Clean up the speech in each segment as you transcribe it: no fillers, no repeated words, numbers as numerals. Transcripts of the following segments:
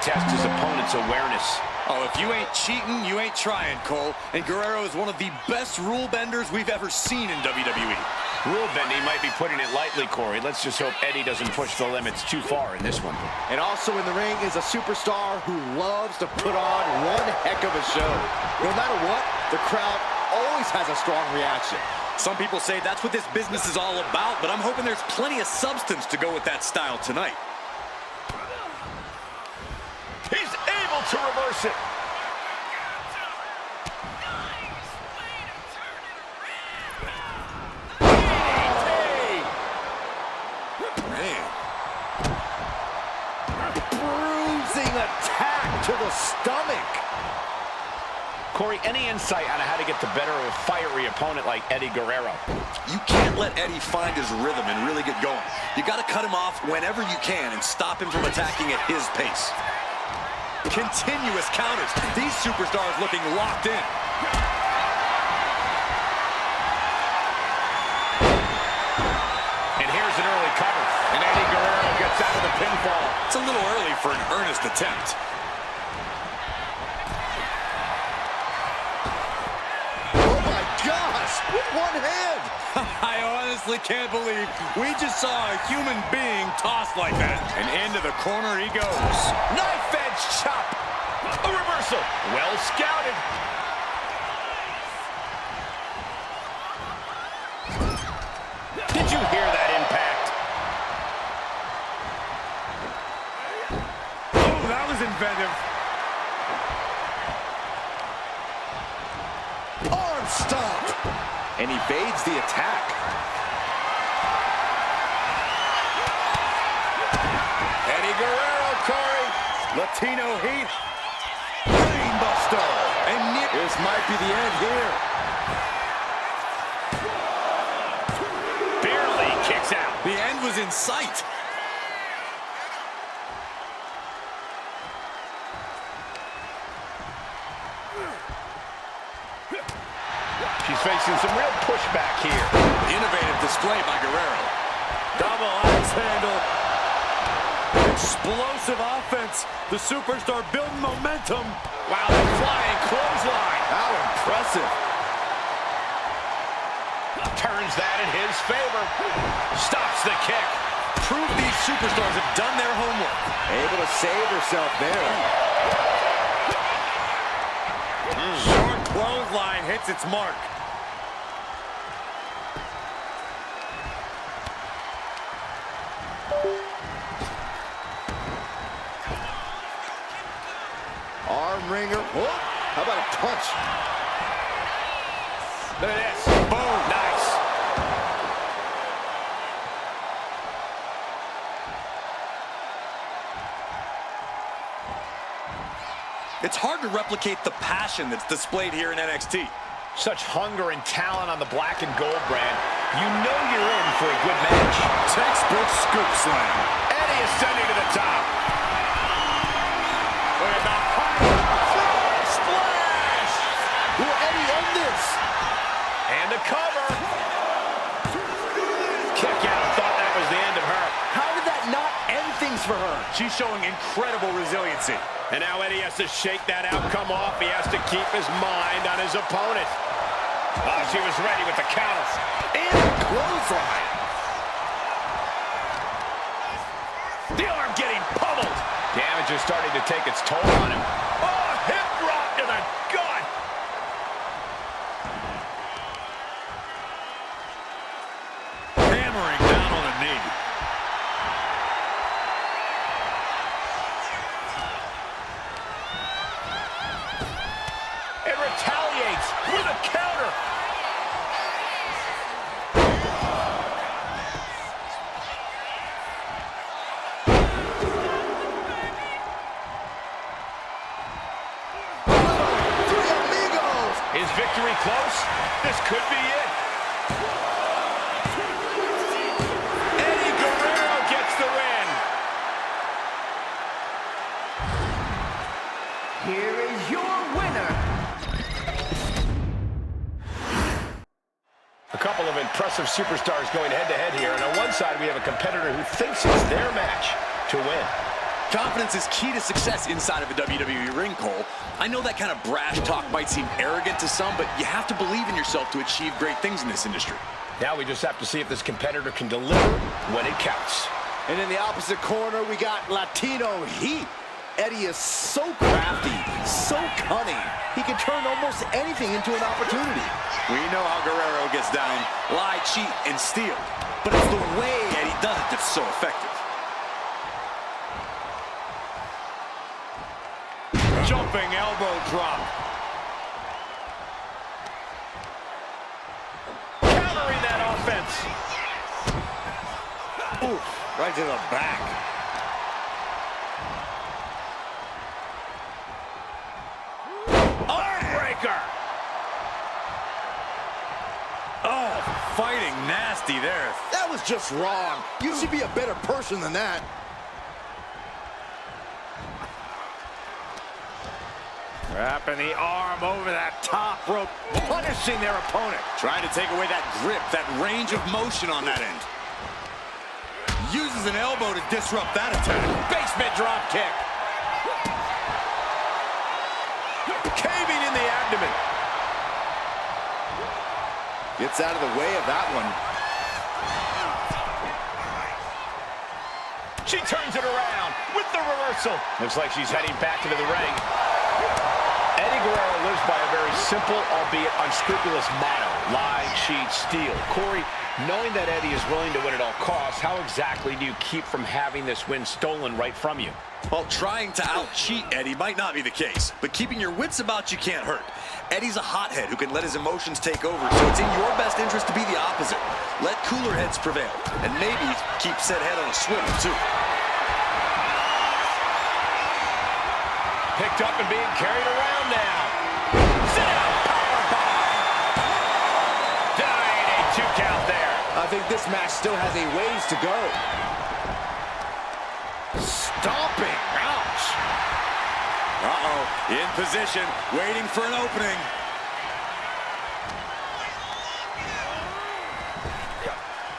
test his opponent's awareness. Oh, if you ain't cheating, you ain't trying, Cole. And Guerrero is one of the best rule benders we've ever seen in WWE. Rule bending might be putting it lightly, Corey. Let's just hope Eddie doesn't push the limits too far in this one. And also in the ring is a superstar who loves to put on one heck of a show. No matter what, the crowd always has a strong reaction. Some people say that's what this business is all about, but I'm hoping there's plenty of substance to go with that style tonight. He's able to reverse it. Man. Bruising attack to the stomach. Corey, any insight on how to get the better of a fiery opponent like Eddie Guerrero? You can't let Eddie find his rhythm and really get going. You got to cut him off whenever you can and stop him from attacking at his pace. Continuous counters. These superstars looking locked in. And here's an early cover. And Eddie Guerrero gets out of the pinfall. It's a little early for an earnest attempt. Oh my gosh, with one hand. I honestly can't believe we just saw a human being tossed like that. And into the corner he goes. Knife edge chop. A reversal. Well scouted. Did you hear that impact? Oh, that was inventive. Arm stomp. And evades the attack. Eddie Guerrero, Corey. Latino heat. Brainbuster. And this might be the end here. Barely kicks out. The end was in sight. She's facing some real pushback here. Innovative display by Guerrero. Double axe handle. Explosive offense. The superstar building momentum. Wow, the flying clothesline. How impressive. Turns that in his favor. Stops the kick. Prove these superstars have done their homework. Able to save herself there. Short clothesline hits its mark. Arm wringer. Oh, how about a punch? Look at this. Boom. Nice. It's hard to replicate the passion that's displayed here in NXT. Such hunger and talent on the black and gold brand. You know you're in for a good match. Textbook scoop slam. Eddie ascending to the top. Look at the high splash. Will Eddie end this? And a cover. Kick out. Thought that was the end of her. How did that not end things for her? She's showing incredible resiliency. And now Eddie has to shake that outcome off. He has to keep his mind on his opponent. Oh, she was ready with the counters. And a clothesline. The arm getting pummeled. Damage is starting to take its toll on him. Oh, hip drop to the gut. Hammering down on a knee. It retaliates with a counter. Is victory close? This could be it. Eddie Guerrero gets the win. Here is your winner. A couple of impressive superstars going head-to-head here, and on one side we have a competitor who thinks it's their match to win. Confidence is key to success inside of a WWE ring, Cole. I know that kind of brash talk might seem arrogant to some, but you have to believe in yourself to achieve great things in this industry. Now we just have to see if this competitor can deliver when it counts. And in the opposite corner, we got Latino Heat. Eddie is so crafty, so cunning. He can turn almost anything into an opportunity. We know how Guerrero gets down, lie, cheat, and steal. But it's the way Eddie does it that's so effective. Jumping elbow drop. Countering that offense. Ooh, right to the back. Armbreaker. Oh, fighting nasty there. That was just wrong. You should be a better person than that. Wrapping the arm over that top rope, punishing their opponent. Trying to take away that grip, that range of motion on that end. Uses an elbow to disrupt that attack. Basement drop kick. Caving in the abdomen. Gets out of the way of that one. She turns it around with the reversal. Looks like she's heading back into the ring. Eddie Guerrero lives by a very simple, albeit unscrupulous motto. Lie, cheat, steal. Corey, knowing that Eddie is willing to win at all costs, how exactly do you keep from having this win stolen right from you? Well, trying to out-cheat Eddie might not be the case, but keeping your wits about you can't hurt. Eddie's a hothead who can let his emotions take over, so it's in your best interest to be the opposite. Let cooler heads prevail, and maybe keep said head on a swivel, too. Picked up and being carried around now. Sit out, powerbomb. Denying a 2 count there. I think this match still has a ways to go. Stomping. Ouch. Uh-oh. In position, waiting for an opening.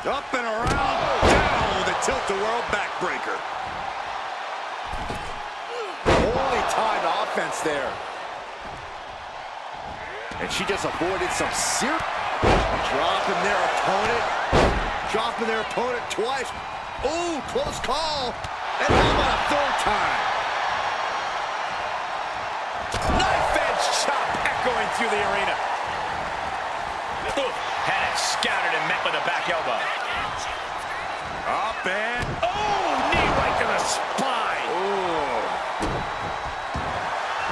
Up and around. Down with a tilt-the-world backbreaker. Holy timed offense there. And she just avoided some serious. Dropping their opponent. Dropping their opponent twice. Ooh, close call. And how about a third time? Knife edge chop echoing through the arena. Ooh, had it scouted and met with a back elbow. Up and... Oh, knee right to the spine. Ooh.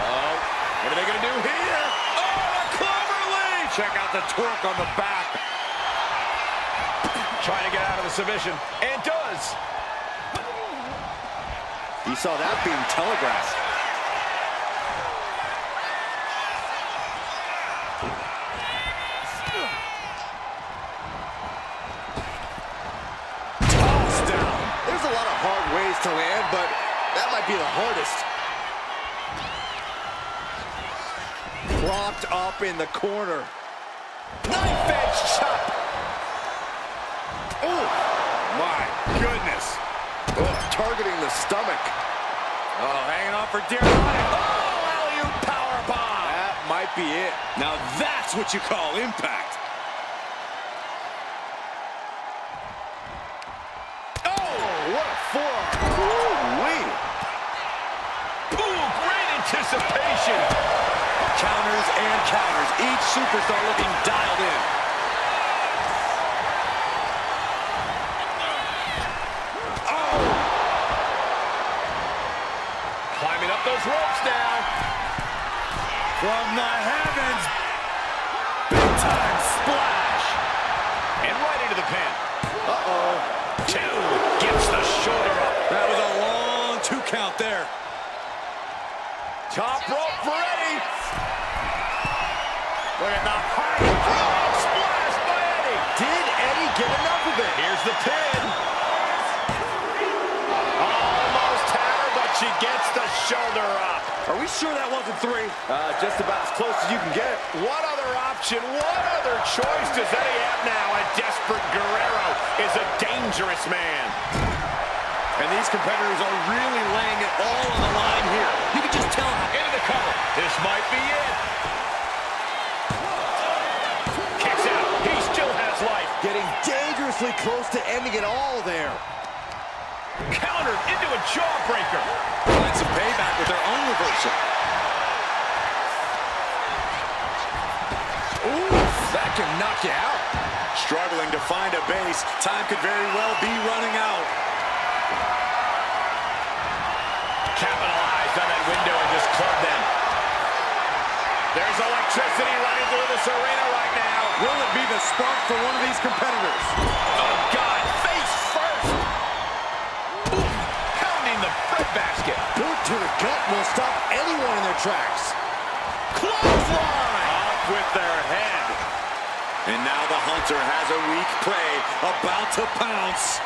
Oh, what are they going to do here? Oh, a clover lead. Check out the torque on the back. Trying to get out of the submission, and does. You saw that being telegraphed. Toss down. There's a lot of hard ways to land, but that might be the hardest. Propped up in the corner. Knife edge chop. Oh, my goodness. Oh, targeting the stomach. Oh, hanging on for dear life. Oh, alley-oop powerbomb. That might be it. Now that's what you call impact. Oh, what a forearm. Ooh-wee. Ooh, great anticipation. Counters and counters. Each superstar looking dialed in. Climbing up those ropes now. From the heavens. Big time splash. And right into the pin. Uh-oh. 2 gets the shoulder up. That was a long 2 count there. Top rope for Eddie. Look at the high frog splash by Eddie. Did Eddie get enough of it? Here's the pin. Almost had her, but she gets the shoulder up. Are we sure that wasn't 3? Just about as close as you can get. What other option, what other choice does Eddie have now? A desperate Guerrero is a dangerous man. And these competitors are really laying it all on the line here. You can just tell how... Into the cover. This might be it. Kicks out. He still has life. Getting dangerously close to ending it all there. Countered into a jawbreaker. Find some payback with their own reversal. Ooh, that can knock you out. Struggling to find a base. Time could very well be running out. Capitalized on that window and just clubbed them. There's electricity running through this arena right now. Will it be the spark for one of these competitors? Oh, God. Face first. Ooh, pounding the breadbasket. Boot to the gut will stop anyone in their tracks. Clothesline! Off with their head. And now the hunter has a weak prey about to pounce.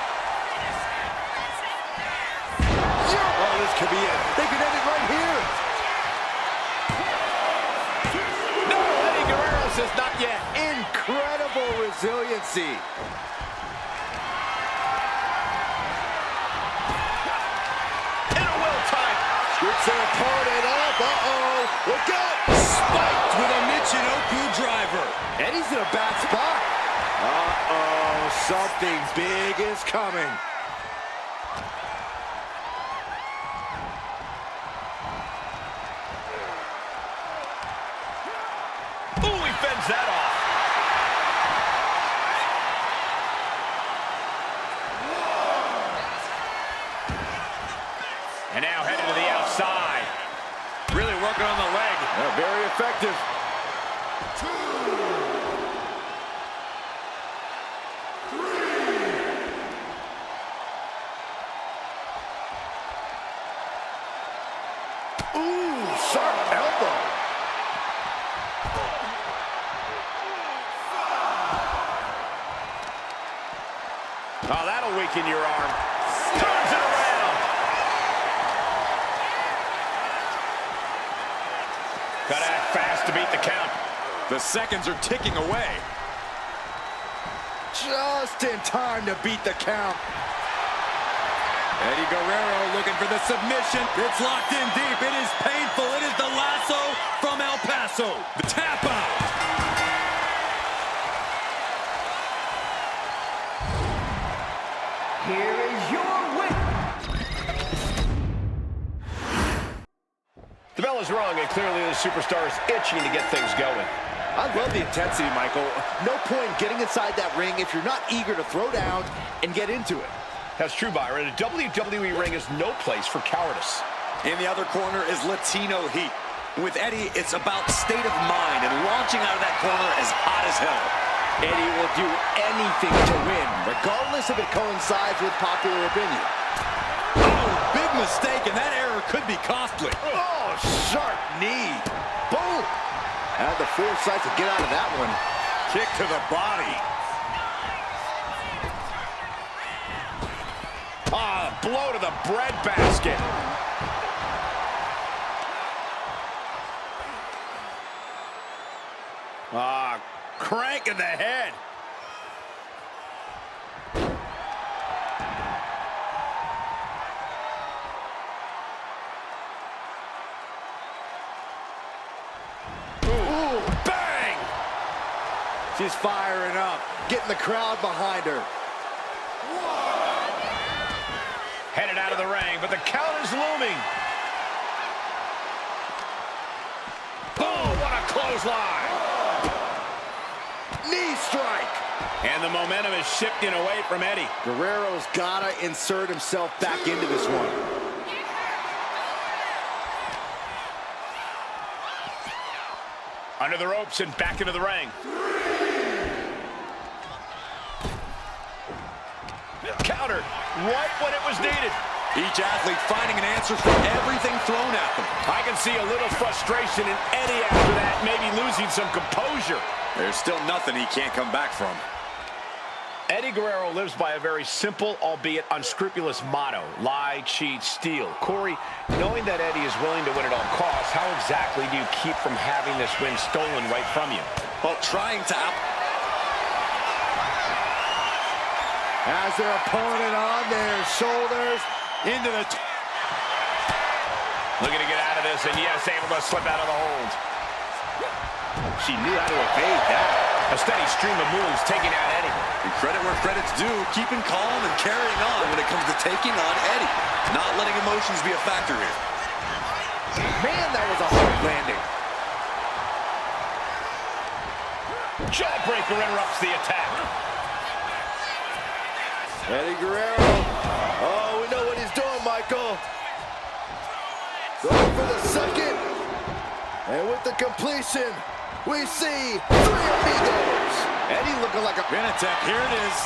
Oh, this could be it. They could end it right here. No, Eddie Guerrero says not yet. Incredible resiliency. In a well-timed. Scoops their opponent up. Uh-oh. Look out. Spiked with a Michinoku driver. Eddie's in a bad spot. Uh-oh. Something big is coming. Ooh, he fends that off. And now headed to the outside. Really working on the leg. Very effective. Ooh, sharp elbow. Oh, that'll weaken your arm. Turns it around. Gotta act fast to beat the count. The seconds are ticking away. Just in time to beat the count. Eddie Guerrero looking for the submission. It's locked in deep. It is painful. It is the lasso from El Paso. The tap out. Here is your winner. The bell is rung, and clearly the superstar is itching to get things going. I love the intensity, Michael. No point getting inside that ring if you're not eager to throw down and get into it. That's true, Byron. A WWE ring is no place for cowardice. In the other corner is Latino Heat. With Eddie, it's about state of mind and launching out of that corner as hot as hell. Eddie will do anything to win, regardless if it coincides with popular opinion. Oh, big mistake, and that error could be costly. Oh, sharp knee. Boom. Had the foresight to get out of that one. Kick to the body. Ah, blow to the breadbasket. Ah, crank in the head. Ooh, bang! She's firing up, getting the crowd behind her. Headed out of the ring, but the count is looming. Boom, what a clothesline. Knee strike. And the momentum is shifting away from Eddie. Guerrero's gotta insert himself back into this one. Under the ropes and back into the ring. Counter right when it was needed. Each athlete finding an answer for everything thrown at them. I can see a little frustration in Eddie after that, maybe losing some composure. There's still nothing he can't come back from. Eddie Guerrero lives by a very simple, albeit unscrupulous motto: lie, cheat, steal. Corey, knowing that Eddie is willing to win at all costs, how exactly do you keep from having this win stolen right from you? Well, trying to Has their opponent on their shoulders. Into the... Looking to get out of this, and yes, able to slip out of the hold. She knew how to evade that. A steady stream of moves taking out Eddie. And credit where credit's due, keeping calm and carrying on when it comes to taking on Eddie. Not letting emotions be a factor here. Man, that was a hard landing. Jawbreaker interrupts the attack. Eddie Guerrero. Oh, we know what he's doing, Michael. Going for the second. And with the completion, we see three amigos. Eddie looking like a... Benetech, here it is.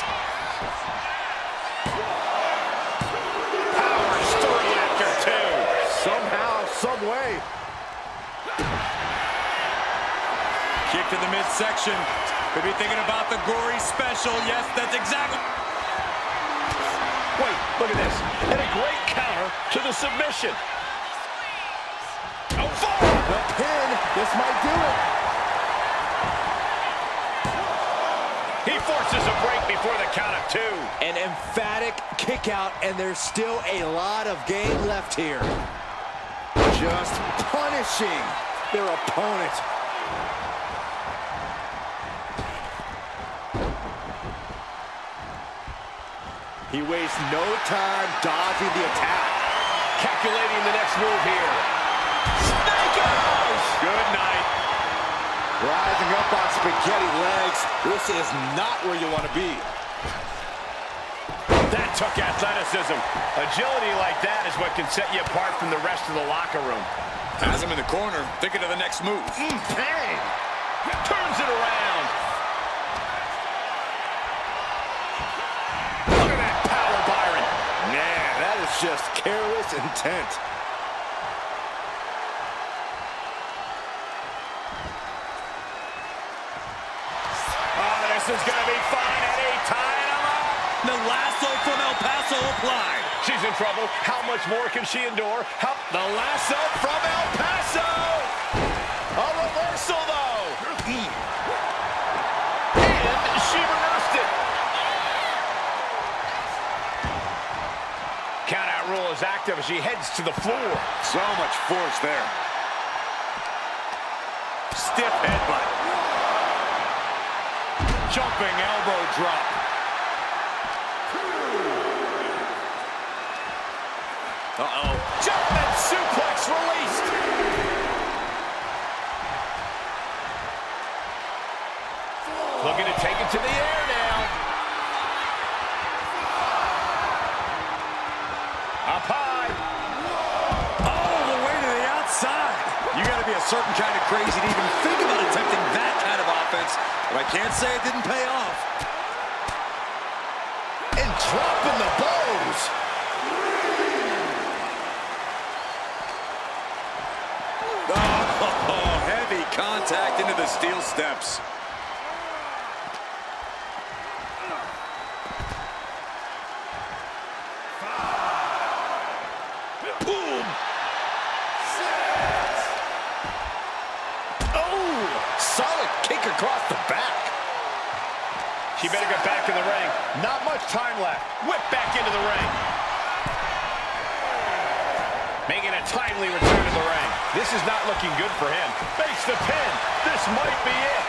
Power story after two. Somehow, some way. Kick to the midsection. Could be thinking about the gory special. Yes, that's exactly... Wait, look at this. And a great counter to the submission. Oh, The pin. This might do it. He forces a break before the count of two. An emphatic kick out, and there's still a lot of game left here. Just punishing their opponent. He wastes no time dodging the attack. Calculating the next move here. Snakers! Good night. Rising up on spaghetti legs. This is not where you want to be. That took athleticism. Agility like that is what can set you apart from the rest of the locker room. Has him in the corner, thinking of the next move. Bang! Turns it around. Look at that power, Byron. Man, that is just careless intent. Oh, this is going to be fun. Eddie tying him up. The lasso from El Paso applied. She's in trouble. How much more can she endure? The lasso from El Paso. A reversal, though. And she reversed it. Count-out rule is active as she heads to the floor. So much force there. Stiff headbutt. Jumping elbow drop. Uh-oh. Jumping suplex released. Looking to take it to the air now. Up high. Oh, the way to the outside. You got to be a certain kind of crazy to even think about attempting that kind of offense. But I can't say it didn't pay off. And dropping the bows. Oh, heavy contact into the steel steps. Boom. Oh, solid kick across the back. She better get back in the ring. Not much time left. Whip back into the ring. Making a timely return to the ring. This is not looking good for him. Face the pin. This might be it.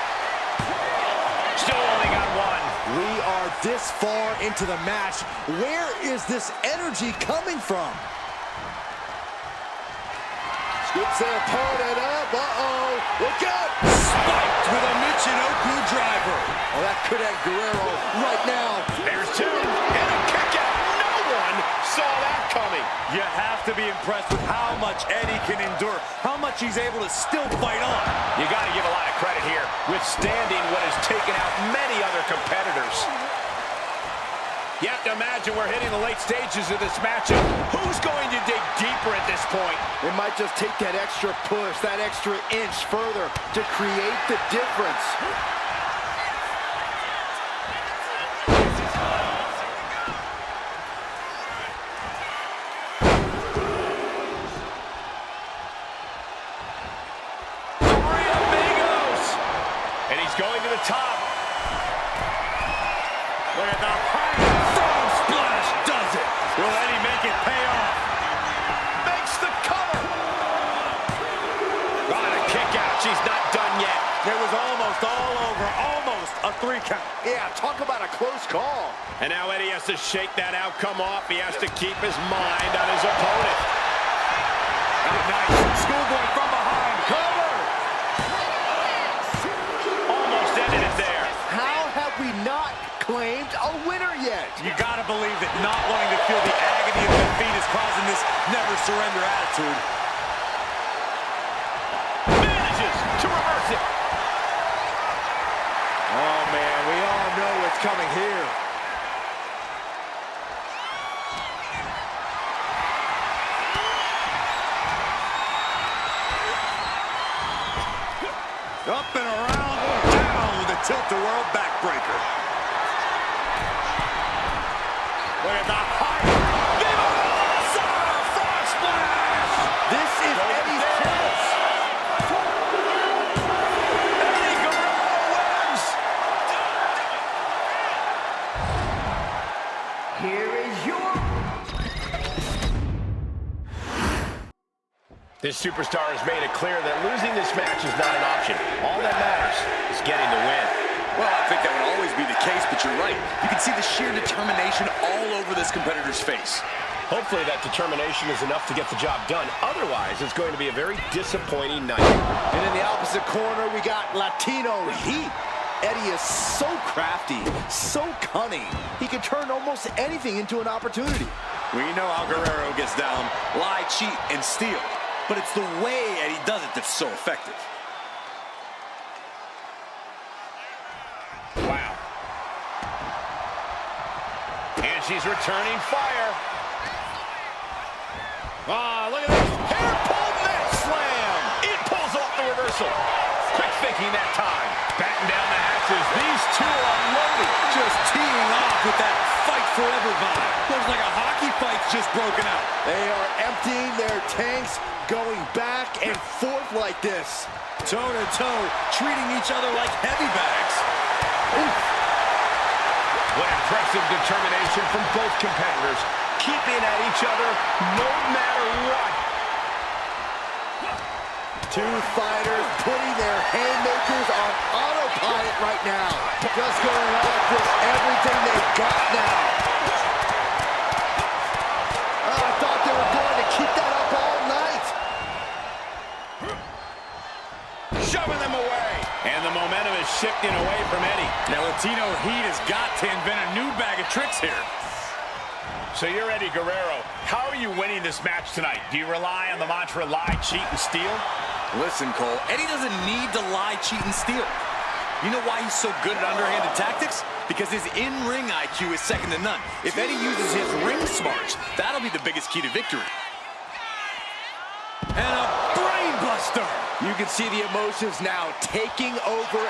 Still only got one. We are this far into the match. Where is this energy coming from? Scoops their opponent up. Uh-oh. Look out. Spiked with a Michinoku driver. Oh, that could end Guerrero right now. There's two. And a kick out. No one saw that coming. You have to be impressed with how much Eddie can endure, how much he's able to still fight on. You got to give a lot of credit here, withstanding what has taken out many other competitors. You have to imagine we're hitting the late stages of this matchup. Who's going to dig deeper at this point? It might just take that extra push, that extra inch further to create the difference. And he's going to the top. Look at the high throw splash does it. Will Eddie make it pay off? Got a kick out. She's not done yet. It was almost all over. Almost a 3 count. Yeah, talk about a close call. And now Eddie has to shake that outcome off. He has to keep his mind on his opponent. Nice. Schoolboy from behind. Cover. Almost ended it there. How have we not claimed a winner yet? You gotta believe that not wanting to feel the agony of defeat is causing this never surrender attitude. Manages to reverse it. Oh, man, we all know what's coming here. Up and around, down with a tilt-a-whirl backbreaker. Look at the height. Frog splash! This is Eddie's chance. Eddie Guerrero wins! Here is your... This superstar has made it clear that losing this match is not an option. All that matters is getting the win. Well, I think that would always be the case, but you're right. You can see the sheer determination all over this competitor's face. Hopefully that determination is enough to get the job done. Otherwise, it's going to be a very disappointing night. And in the opposite corner, we got Latino Heat. Eddie is so crafty, so cunning. He can turn almost anything into an opportunity. We know how Guerrero gets down. Lie, cheat, and steal. But it's the way Eddie does it that's so effective. Wow. And she's returning fire. Ah, look at this. Hair pull net slam. It pulls off the reversal. Quick thinking that time. Batten down the hatches. These two are unloading. Just teeing off with that fight forever vibe. Looks like a hockey fight's just broken out. They are emptying their tanks, going back and forth like this. Toe-to-toe, treating each other like heavy bags. Oof. What impressive determination from both competitors, keeping at each other no matter what. Two fighters putting their haymakers on autopilot right now. Just going off with everything they've got now. Oh, I thought they were going to keep that up all night. Shoving them away. And the momentum is shifting away from Eddie. Now Latino Heat has got to invent a new bag of tricks here. So you're Eddie Guerrero. How are you winning this match tonight? Do you rely on the mantra lie, cheat, and steal? Listen, Cole, Eddie doesn't need to lie, cheat, and steal. You know why he's so good at underhanded tactics? Because his in-ring IQ is second to none. If Eddie uses his ring smarts, that'll be the biggest key to victory. And a brain buster! You can see the emotions now taking over.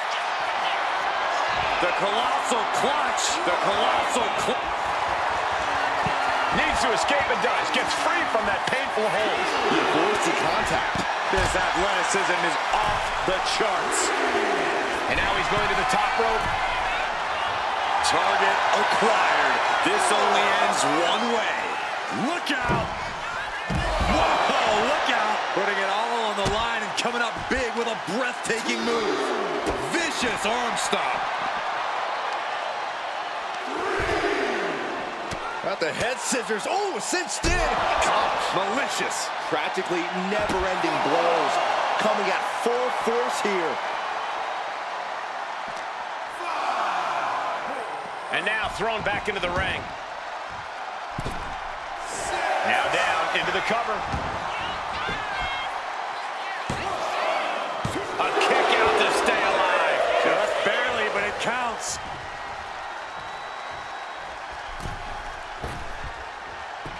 The colossal clutch! The colossal clutch! Needs to escape and does. Gets free from that painful hold. He avoids the contact. This athleticism is off the charts. And now he's going to the top rope. Target acquired. This only ends one way. Look out! Whoa, look out! Putting it all on the line and coming up big with a breathtaking move. Vicious arm stop. Got the head scissors. Oh, cinched in. Gosh. Malicious. Practically never-ending blows. Coming at full force here. And now thrown back into the ring. Now down into the cover. A kick out to stay alive. Just barely, but it counts.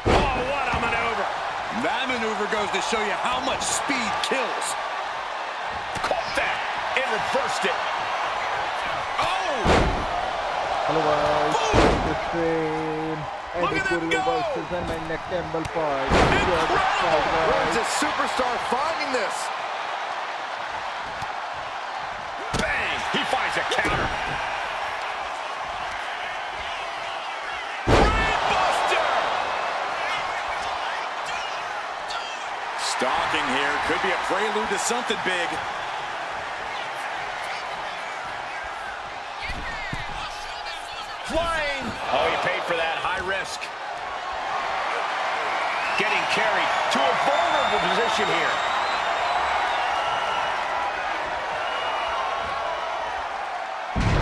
Oh, what a maneuver. That maneuver goes to show you how much speed kills. Caught that and reversed it. Hello guys, this is Train. Look Eddie at them Guerrero go! versus and Cambell fight. Incredible! Where's this superstar finding this? Bang! He finds a counter. Stalking working here. Could be a prelude to something big. Flying. Oh, he paid for that. High risk. Getting carried to a vulnerable position here.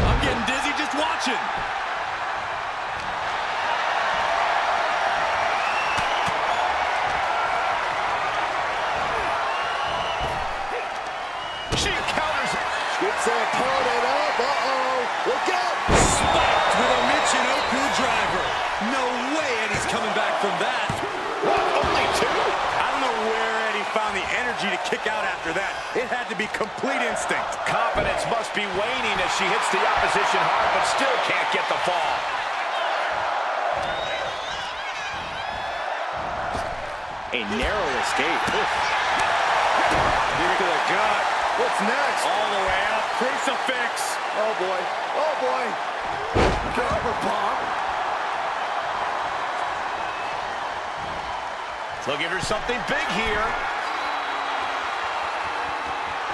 I'm getting dizzy just watching. She counters it. Gets their opponent up. Uh-oh. Look out. Spiked with a Michinoku driver. No way Eddie's coming back from that. What? Only two? I don't know where Eddie found the energy to kick out after that. It had to be complete instinct. Confidence must be waning as she hits the opposition hard, but still can't get the fall. A narrow escape. Give it to the gut. What's next? All the way up. Crucifix. Oh, boy. Oh, boy. Cover bomb. Looking for something big here.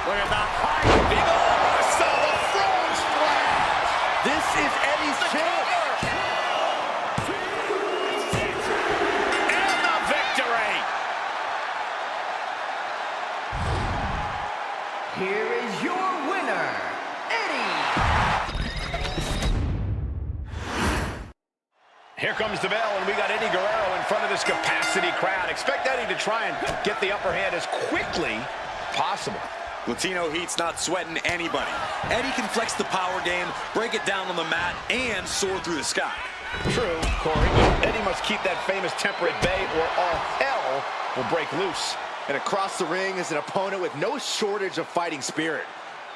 Look at the height. Big reversal. The frog splash. This is Eddie's chance. And the victory. Here is your winner, Eddie. Here comes the bell, and we got Eddie Guerrero in front of this capacity crowd. Expect Eddie to try and get the upper hand as quickly possible. Latino Heat's not sweating anybody. Eddie can flex the power game, break it down on the mat, and soar through the sky. True, Corey, but Eddie must keep that famous temper at bay or all hell will break loose. And across the ring is an opponent with no shortage of fighting spirit.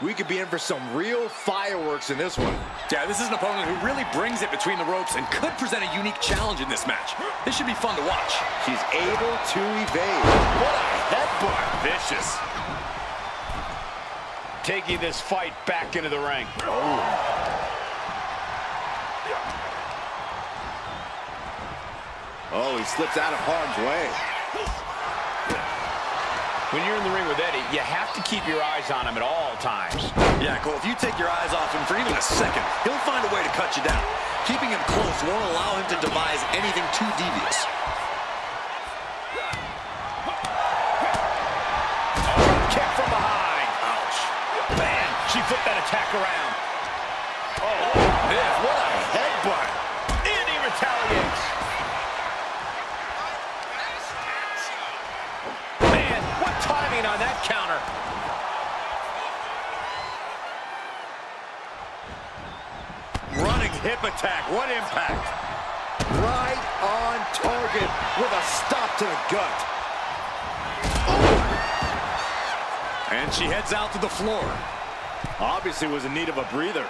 We could be in for some real fireworks in this one. Yeah, this is an opponent who really brings it between the ropes and could present a unique challenge in this match. This should be fun to watch. She's able to evade. What a headbutt. Vicious. Taking this fight back into the ring. Oh, he slips out of harm's way. When you're in the ring with Eddie, you have to keep your eyes on him at all times. Yeah, Cole, if you take your eyes off him for even a second, he'll find a way to cut you down. Keeping him close won't allow him to devise anything too devious. Kick from behind. Ouch. Man, she flipped that attack around. Oh, man, what a headbutt. And he retaliates. Man, what timing on that counter. Running hip attack. What impact. Right on target with a stop to the gut. And she heads out to the floor. Obviously was in need of a breather.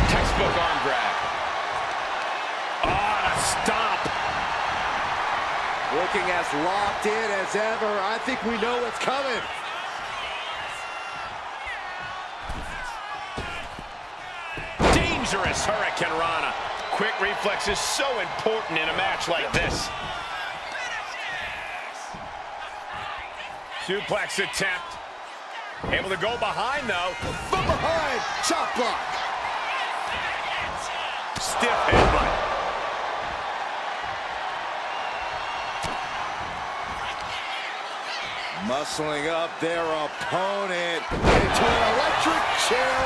Textbook arm drag. Oh, a stomp. Looking as locked in as ever. I think we know what's coming. Dangerous Hurricane Rana. Quick reflex is so important in a match like this. Suplex attempt. Able to go behind, though. From behind, chop block. Stiff headbutt. Muscling up their opponent into an electric chair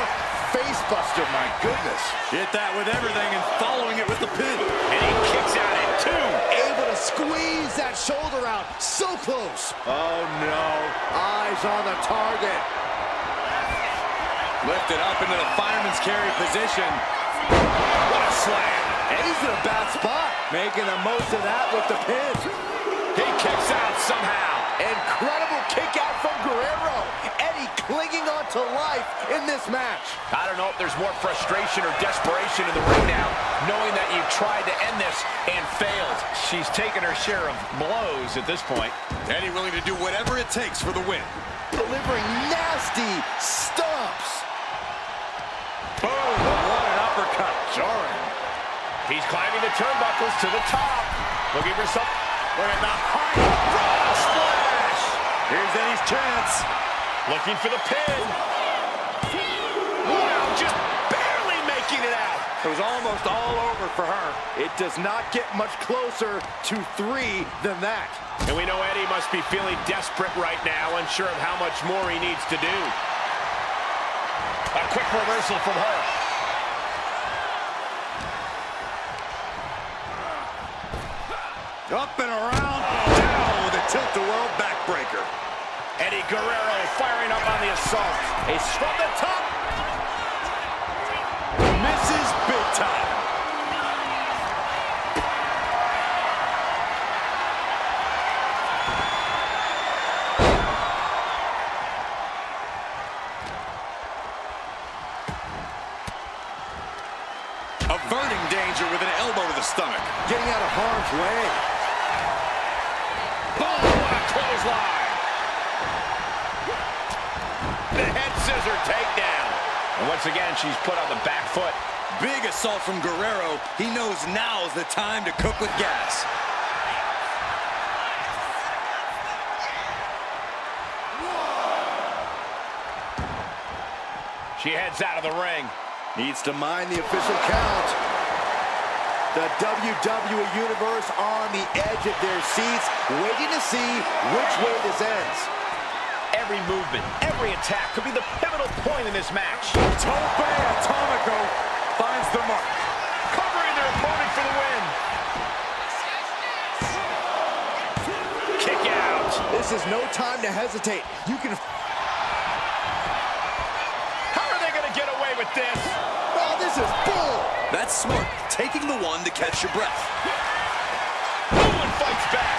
facebuster, my goodness. Hit that with everything and following it with the pin. And he kicks out at two. Able to squeeze that shoulder out, so close. Oh no, eyes on the target. Lifted up into the fireman's carry position. What a slam. Eddie's in a bad spot. Making the most of that with the pin. He kicks out somehow. Incredible kick out from Guerrero. Eddie clinging on to life in this match. I don't know if there's more frustration or desperation in the ring now, knowing that you've tried to end this and failed. She's taken her share of blows at this point. Eddie willing to do whatever it takes for the win. Delivering nasty stomps. Boom, what an uppercut. Jarring. He's climbing the turnbuckles to the top. Looking for some... Look at the high frog splash. Here's Eddie's chance. Looking for the pin. Wow, just barely making it out. It was almost all over for her. It does not get much closer to 3 than that. And we know Eddie must be feeling desperate right now, unsure of how much more he needs to do. A quick reversal from her. Up and around, down with a tilt-the-world backbreaker. Eddie Guerrero firing up on the assault. Ace from the top. Misses big time. Averting danger with an elbow to the stomach. Getting out of harm's way. Boom, what a clothesline. The head scissor takedown. And once again, she's put on the back foot. Big assault from Guerrero. He knows now's the time to cook with gas. She heads out of the ring. Needs to mind the official count. The WWE Universe on the edge of their seats, waiting to see which way this ends. Every movement, every attack could be the pivotal point in this match. Tope Atomico finds the mark. Covering their opponent for the win. Kick out. This is no time to hesitate. You can... How are they going to get away with this? Oh, this is bull! That's smart. Taking the one to catch your breath. No one fights back.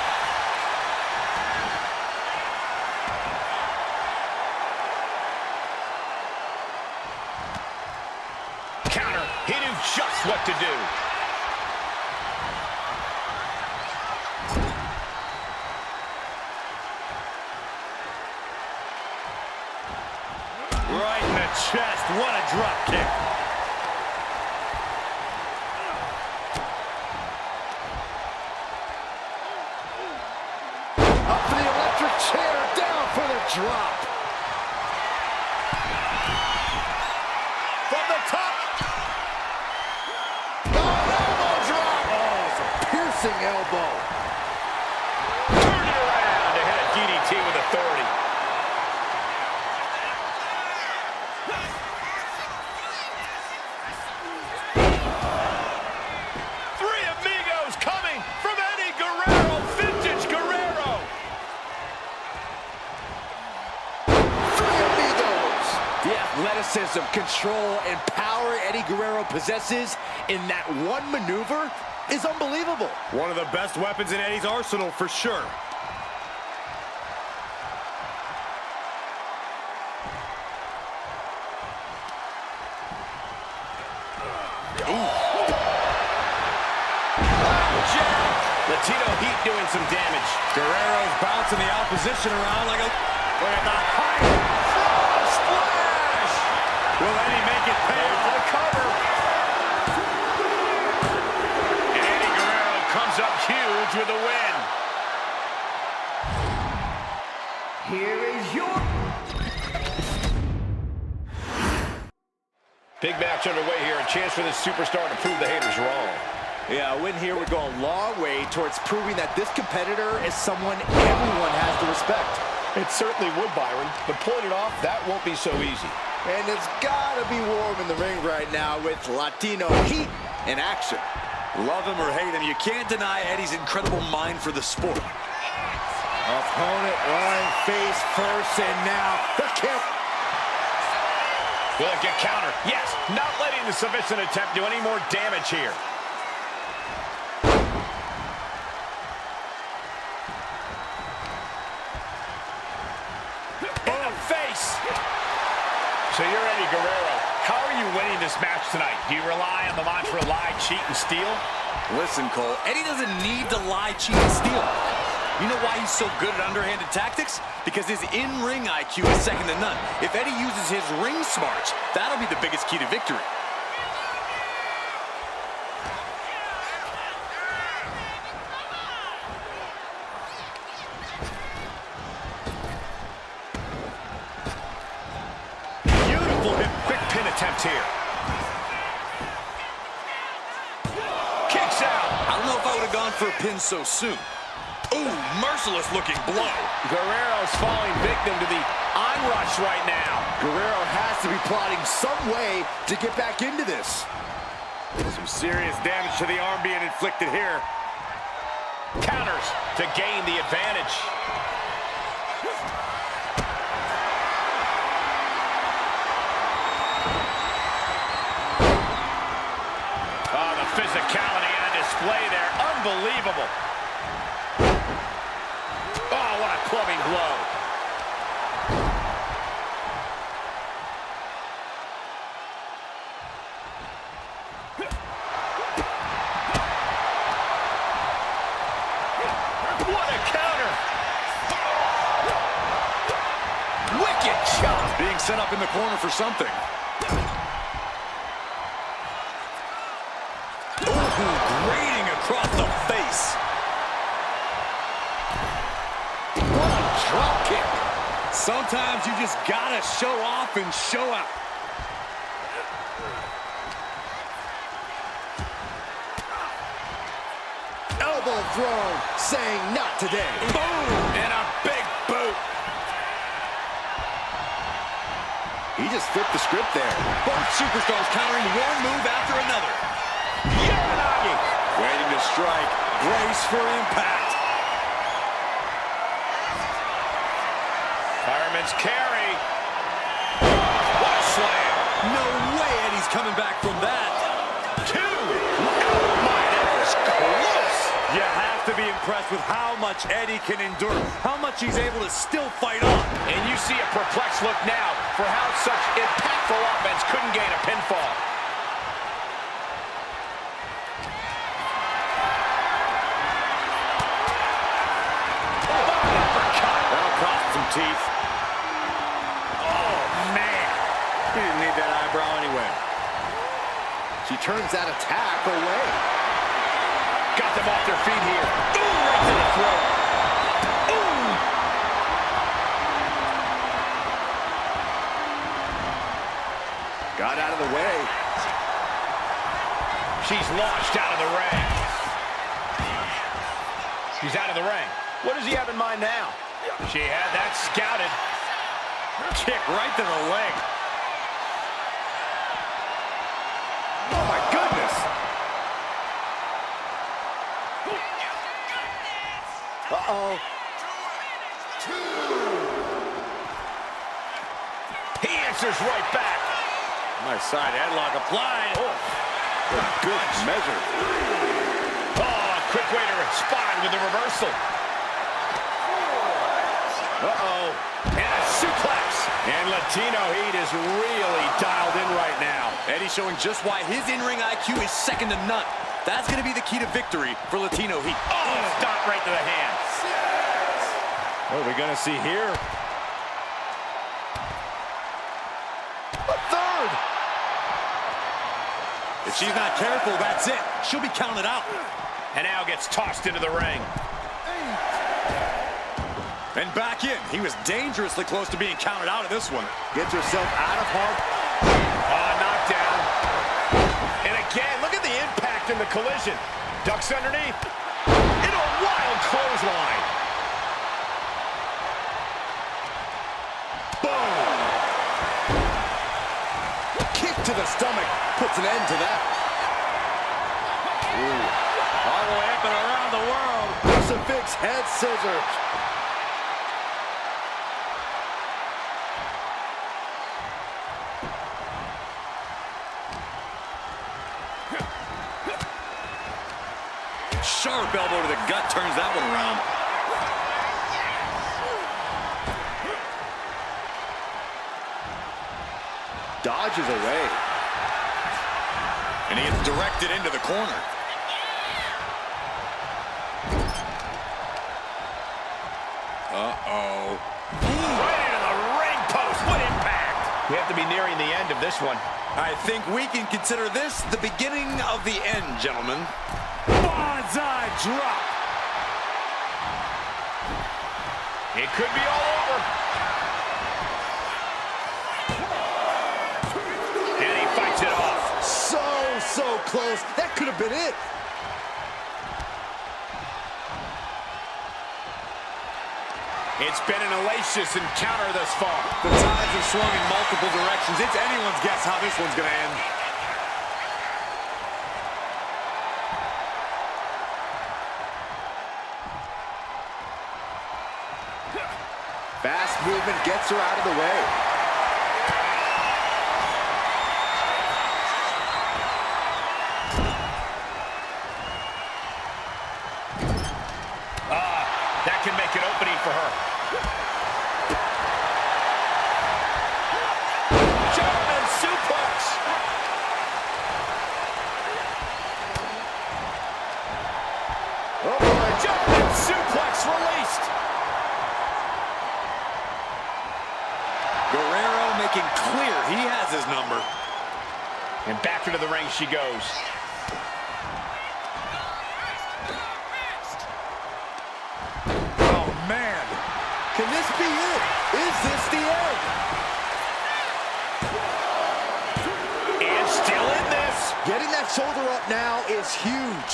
Counter. He knew just what to do. Right in the chest. What a drop kick. Up for the electric chair, down for the drop. From the top. Oh, elbow drop. Oh, it's a piercing elbow. Turn it around to hit a DDT with authority. Three amigos coming from Eddie Guerrero. Vintage Guerrero. Three amigos. The athleticism, control, and power Eddie Guerrero possesses in that one maneuver is unbelievable. One of the best weapons in Eddie's arsenal for sure. Latino Heat doing some damage. Guerrero's bouncing the opposition around like a... Look at the high frog splash. Will Eddie make it pay? For the cover. And Eddie Guerrero comes up huge with the win. Here is your... Big match underway here. A chance for this superstar to prove the haters wrong. Yeah, a win here would go a long way towards proving that this competitor is someone everyone has to respect. It certainly would, Byron. But pulling it off, that won't be so easy. And it's gotta be warm in the ring right now with Latino Heat in action. Love him or hate him, you can't deny Eddie's incredible mind for the sport. Opponent lying face first, and now the kick. Will it get counter? Yes, not letting the submission attempt do any more damage here. In the face. So you're Eddie Guerrero. How are you winning this match tonight? Do you rely on the mantra lie, cheat, and steal? Listen, Cole, Eddie doesn't need to lie, cheat, and steal. You know why he's so good at underhanded tactics? Because his in-ring IQ is second to none. If Eddie uses his ring smarts, that'll be the biggest key to victory. powerful hip. Quick pin attempt here. Kicks out. I don't know if I would have gone for a pin so soon. Ooh, merciless looking blow. Guerrero's falling victim to the onrush right now. Guerrero has to be plotting some way to get back into this. Some serious damage to the arm being inflicted here. Counters to gain the advantage. Oh, the physicality on display there. Unbelievable. Oh, what a clubbing blow. What a counter. Wicked shot. Being set up in the corner for something. Ooh, grating across the face. What a drop kick. Sometimes you just gotta show off and show out. Elbow thrown, saying not today. Boom! And a big boot. He just flipped the script there. Both superstars countering one move after another. Uranagi. Waiting to strike. Brace for impact. Fireman's carry. What a slam. No way Eddie's coming back from that. Two. Oh my, that was close. You have to be impressed with how much Eddie can endure, how much he's able to still fight on. And you see a perplexed look now for how such impactful offense couldn't gain a pinfall. That'll cost some teeth. Oh, man. He didn't need that eyebrow anyway. She turns that attack away. Got them off their feet here. Ooh, right to the throat. Ooh. Got out of the way. She's launched out of the ring. She's out of the ring. What does he have in mind now? She had that scouted. Kick right to the leg. Oh, my goodness. Uh-oh. He answers right back. Nice side headlock applied. Oh, a good measure. Oh, quick way to respond with the reversal. Uh-oh. And a suplex. And Latino Heat is really dialed in right now. Eddie showing just why his in-ring IQ is second to none. That's going to be the key to victory for Latino Heat. Oh, stop right to the hand. What are we going to see here? A third. If she's not careful, that's it. She'll be counted out. And now gets tossed into the ring. And back in. He was dangerously close to being counted out of this one. Gets herself out of harm. Knockdown. And again, look at the impact in the collision. Ducks underneath. Into a wild clothesline. Boom. Kick to the stomach puts an end to that. Ooh. All the way up and around the world. Crucifix head scissors. Sharp elbow to the gut turns that one around. Dodges away. And he gets directed into the corner. Uh-oh. Right into the ring post. What impact. We have to be nearing the end of this one. I think we can consider this the beginning of the end, gentlemen. Bonsai drop. It could be all over. close. That could have been it. It's been an hellacious encounter thus far. The tides have swung in multiple directions. It's anyone's guess how this one's going to end. Fast movement gets her out of the way. That can make an opening for her. German suplex. Oh boy. German suplex released. Guerrero making clear he has his number. And back into the ring she goes. Man, Can this be it? Is this the end? And still in this. Getting that shoulder up now is huge.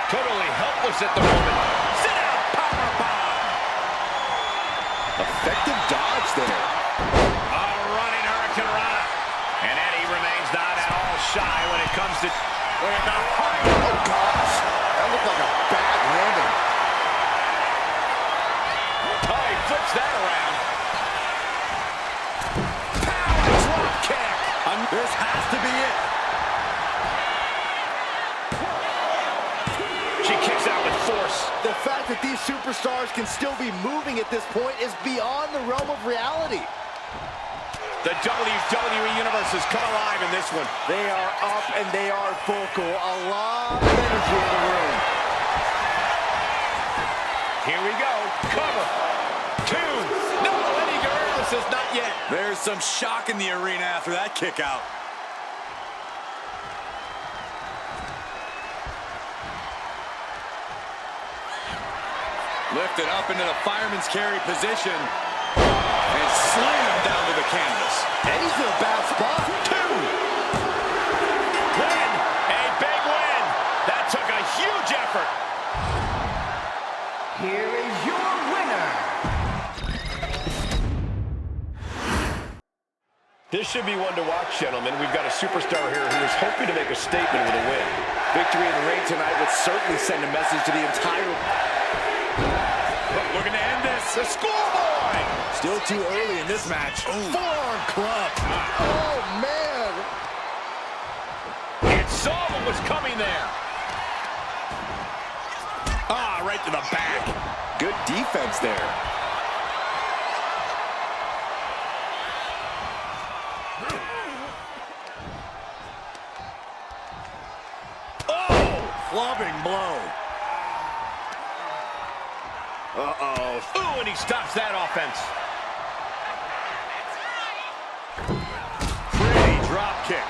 Totally helpless at the moment. Sit out, powerbomb. Effective dodge there. A running Hurricane Rana. And Eddie remains not at all shy when it comes to... Look at the height. Oh gosh, that looked like a bad landing. Oh, he flips that around. Power drop kick. this has to be it. She kicks out with force. The fact that these superstars can still be moving at this point is beyond the realm of reality. The WWE Universe has come alive in this one. They are up and they are vocal. A lot of energy in the room. Here we go. Cover. 2. No, Eddie Guerrero says not yet. There's some shock in the arena after that kick out. Lifted up into the fireman's carry position and slammed down to the canvas. Eddie's in a bad spot. 2. Win. A big win. That took a huge effort. Here is your winner. This should be one to watch, gentlemen. We've got a superstar here who is hoping to make a statement with a win. Victory in the ring tonight would certainly send a message to the entire... Looking to end this. The schoolboy. Still too early in this match. Forearm club. Oh, man. It saw what was coming there. Right to the back. Good defense there. Clubbing blow. Uh-oh. Ooh, and he stops that offense. Pretty drop kick.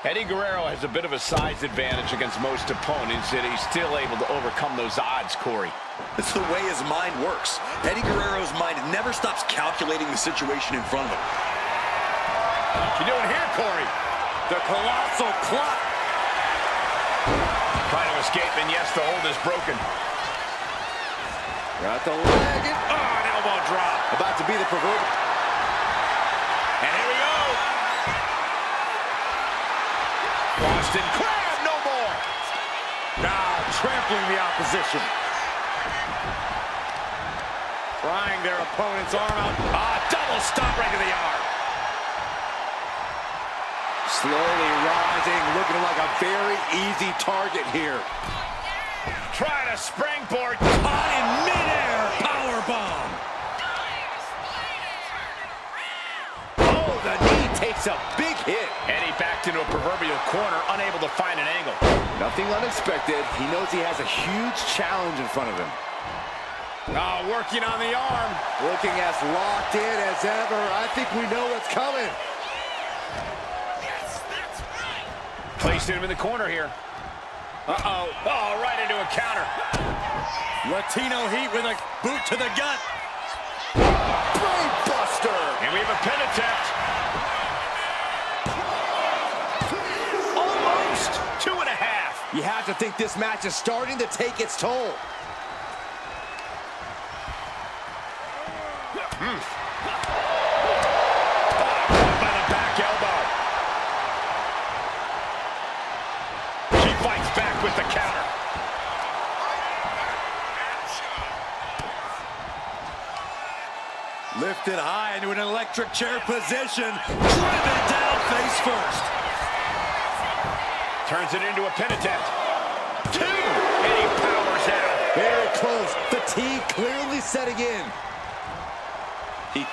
Eddie Guerrero has a bit of a size advantage against most opponents, and he's still able to overcome those odds, Corey. It's the way his mind works. Eddie Guerrero's mind never stops calculating the situation in front of him. What you doing here, Corey? The colossal clock. Trying to escape, and yes, the hold is broken. Got the leg. An elbow drop. About to be the proverbial. And here we go. Boston Crab, no more. Now trampling the opposition. Prying their opponent's arm out. Double stop right to the arm. Slowly rising, looking like a very easy target here. Trying to springboard. Caught in midair. Powerbomb. Oh, the knee takes a big hit. Eddie backed into a proverbial corner, unable to find an angle. Nothing unexpected. He knows he has a huge challenge in front of him. Working on the arm. Looking as locked in as ever. I think we know what's coming. Placed him in the corner here. Uh-oh. Oh, right into a counter. Latino heat with a boot to the gut. Brain buster. And we have a pin attempt. Almost 2.5. You have to think this match is starting to take its toll. By the back elbow. She fights back with the counter. Lifted high into an electric chair position. Driven down face first. Turns it into a pin attempt. 2. And he powers out. Very close. Fatigue clearly setting in. He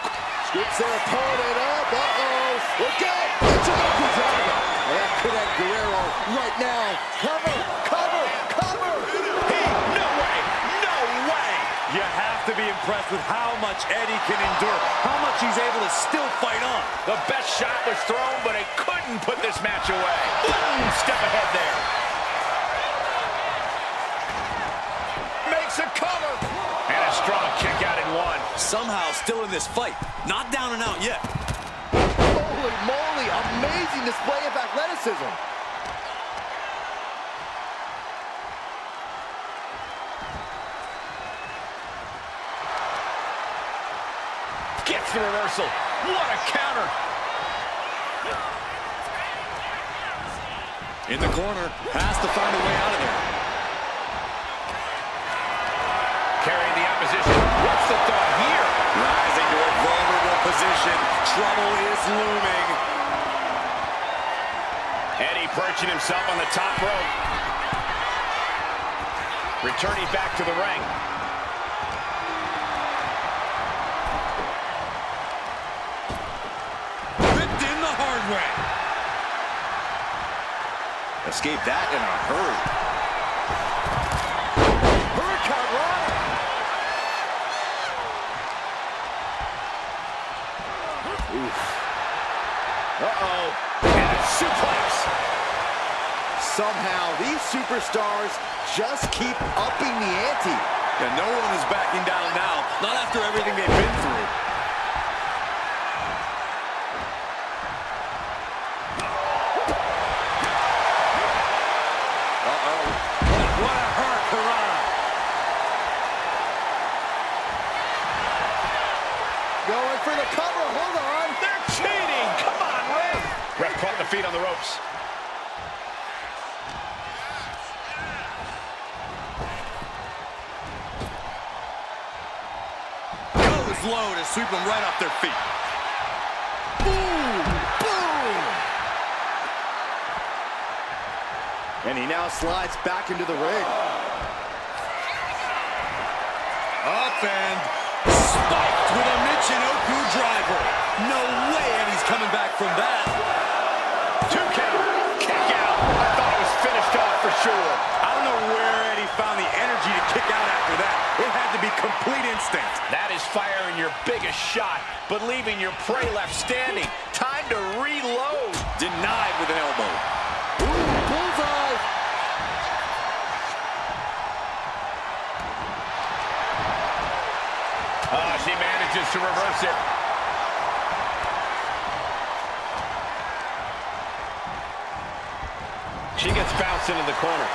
scoops their opponent up. Uh-oh. Look out. It's a double driver. And that could have Guerrero right now. Cover, cover, cover. No way. No way. You have to be impressed with how much Eddie can endure, how much he's able to still fight on. The best shot was thrown, but it couldn't put this match away. Step ahead there. Makes a cover. And a strong kick out in 1. Somehow still in this fight. Not down and out yet. Holy moly. Amazing display of athleticism. Gets the reversal. What a counter. In the corner. Has to find a way out of there. Carrying the opposition. What's the thought here? Rising to a vulnerable position. Trouble is looming. Eddie perching himself on the top rope. Returning back to the ring. Ripped in the hard way. Escaped that in a hurry. Hurricane Rana. Oof. Uh-oh. And a suplex. Somehow, these superstars just keep upping the ante. And no one is backing down now. Not after everything they've been through. Uh-oh. What a hurricane. Going for the cover. Hold on. They're cheating. Come on, ref. Ref caught the feet on the ropes. Goes low to sweep them right off their feet. Boom! Boom! And he now slides back into the ring. Up and spiked with a Michinoku driver. No way Eddie's coming back from that. 2 count. Kick out. I thought it was finished off for sure. I don't know where Eddie found the energy to kick out after that. It had to be complete instinct. That is firing your biggest shot, but leaving your prey left standing. Time to reload. Denied with an elbow. Ooh, bullseye! She manages to reverse it. She gets bounced into the corner.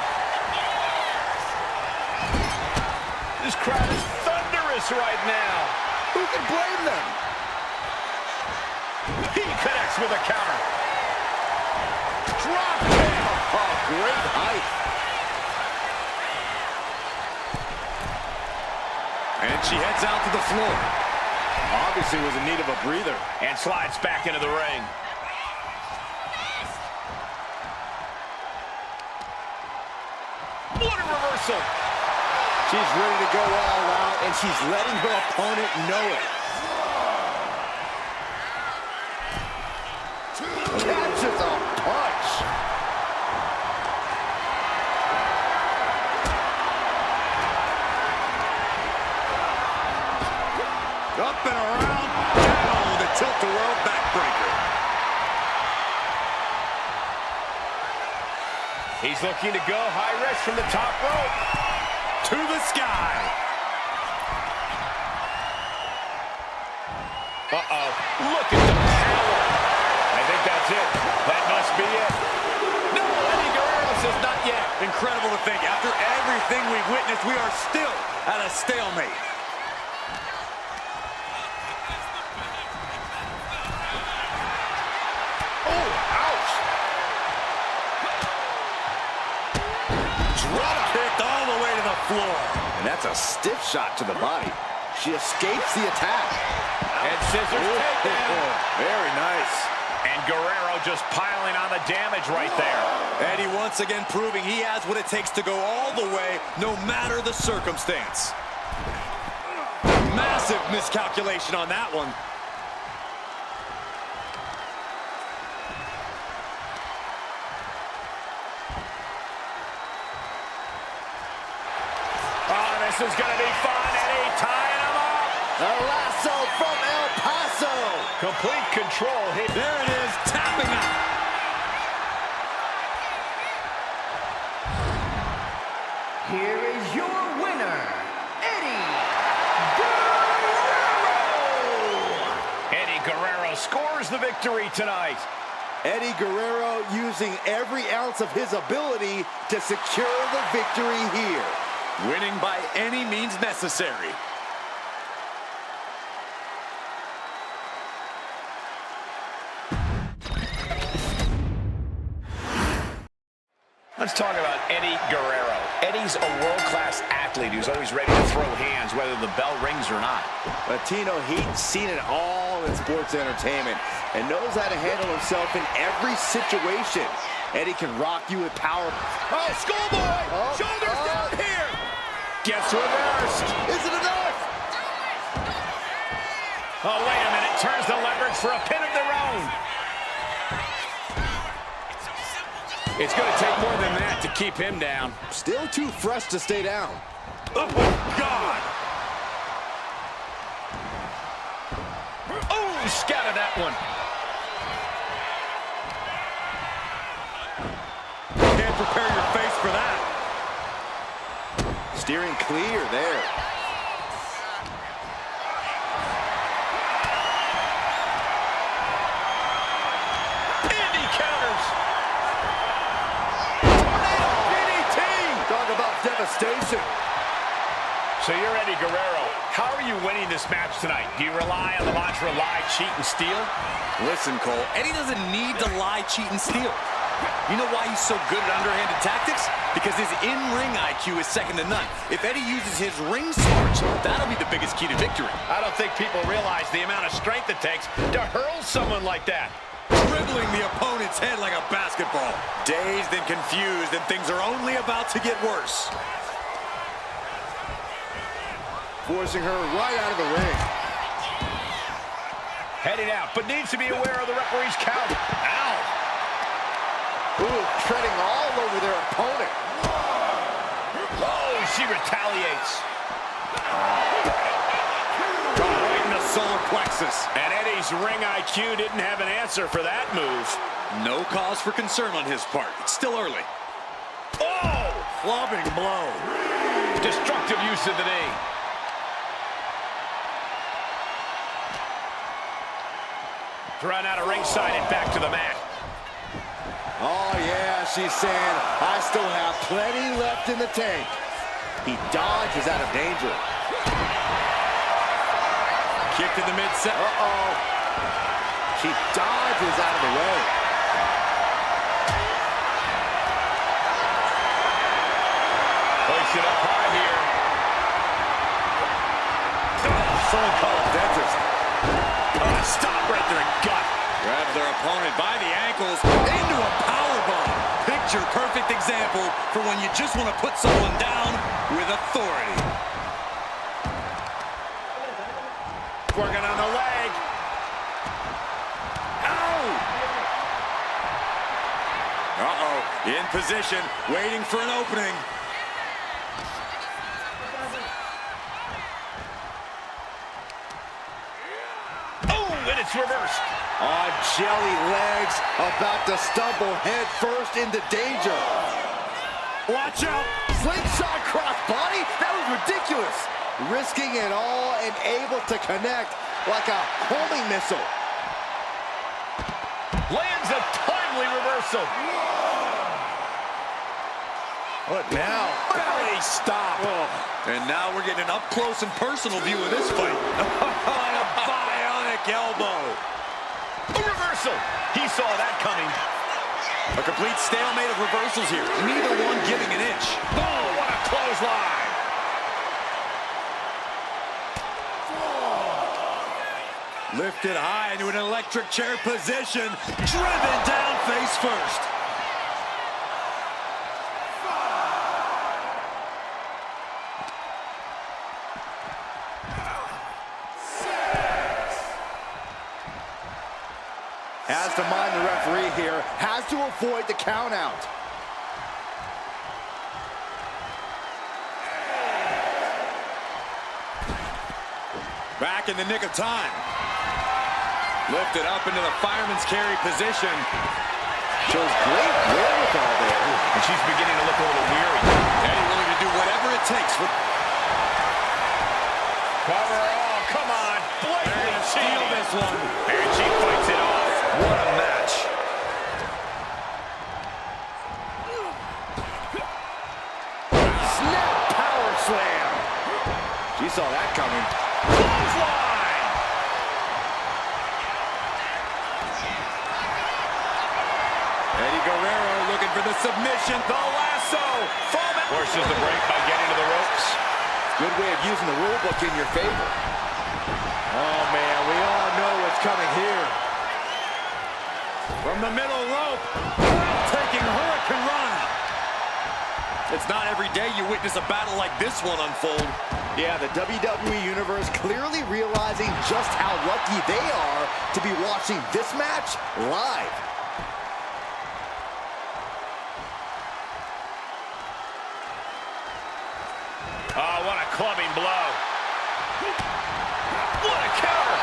This crowd is thunderous right now. Who can blame them? He connects with a counter. Drop kick. Oh, great height. And she heads out to the floor. Obviously was in need of a breather. And slides back into the ring. What a reversal. She's ready to go all out, and she's letting her opponent know it. Catches a punch. Up and around, down with a tilt-a-whirl backbreaker. He's looking to go high risk from the top rope. To the sky. Uh-oh. Look at the power. I think that's it. That must be it. No, Eddie Guerrero says not yet. Incredible to think, after everything we've witnessed, we are still at a stalemate. Oh, ouch. Drop kicked all the way to the floor. And that's a stiff shot to the body. She escapes the attack. And scissors takedown. Very nice. And Guerrero just piling on the damage right there. Eddie once again proving he has what it takes to go all the way, no matter the circumstance. Massive miscalculation on that one. Oh, this is going to be fun. Eddie tying him up. A lasso from El Paso. Complete control here. There it is, tapping out. Here is your winner, Eddie Guerrero! Eddie Guerrero scores the victory tonight. Eddie Guerrero using every ounce of his ability to secure the victory here. Winning by any means necessary. Let's talk about Eddie Guerrero. Eddie's a world-class athlete who's always ready to throw hands, whether the bell rings or not. Latino Heat's seen it all in sports entertainment and knows how to handle himself in every situation. Eddie can rock you with power. Oh, schoolboy! Shoulders down here! Gets reversed. Is it enough? Oh, wait a minute. Turns the leverage for a pin of their own. It's going to take more than that to keep him down. Still too fresh to stay down. Oh, my God. Oh, scattered that one. Can't prepare your face for that. Steering clear there. Andy counters. Devastation. So you're Eddie Guerrero. How are you winning this match tonight? Do you rely on the mantra lie, cheat, and steal? Listen, Cole, Eddie doesn't need to lie, cheat, and steal. You know why he's so good at underhanded tactics? Because his in-ring IQ is second to none. If Eddie uses his ring smarts, that'll be the biggest key to victory. I don't think people realize the amount of strength it takes to hurl someone like that. Dribbling the opponent's head like a basketball. Dazed and confused, and things are only about to get worse. Forcing her right out of the ring. Heading out, but needs to be aware of the referee's count. Ow! Ooh, treading all over their opponent. Oh, she retaliates. Right in the solar plexus. And Eddie's ring IQ didn't have an answer for that move. No cause for concern on his part. It's still early. Oh! Flopping blow. Destructive use of the knee. Thrown out of ringside and back to the mat. Oh, yeah, she's saying, I still have plenty left in the tank. He dodges out of danger. Kicked in the mid-set. Uh-oh. She dodges out of the way. Hoists it up high here. Someone call a dentist. Stop right to the gut. Grabs their opponent by the ankles into a powerbomb. Picture-perfect example for when you just want to put someone down with authority. Working on the leg. Ow! Uh-oh, in position, waiting for an opening. And it's reversed. On jelly legs, about to stumble head first into danger. Watch out. Slingshot crossbody? That was ridiculous. Risking it all and able to connect like a homing missile. Lands a timely reversal. What now? Belly stop. Oh. And now we're getting an up-close and personal view of this fight. On a bionic elbow. A reversal. He saw that coming. A complete stalemate of reversals here. Neither one giving an inch. Oh, what a clothesline. Lifted high into an electric chair position. Driven down face first. Has to mind the referee here. Has to avoid the count out. Back in the nick of time. Lifted up into the fireman's carry position. Shows great wherewithal there. And she's beginning to look a little weary. Eddie willing to do whatever it takes for... Cover. Oh, come on. Blatantly steal this one. And she fights it off. What a match. Snap power slam. She saw that coming. Clothesline. Eddie Guerrero looking for the submission. The lasso. Forces the break by getting to the ropes. Good way of using the rule book in your favor. Oh, man, we all know what's coming here. From the middle rope, taking Hurricane Rana. It's not every day you witness a battle like this one unfold. Yeah, the WWE Universe clearly realizing just how lucky they are to be watching this match live. Oh, what a clubbing blow. What a counter.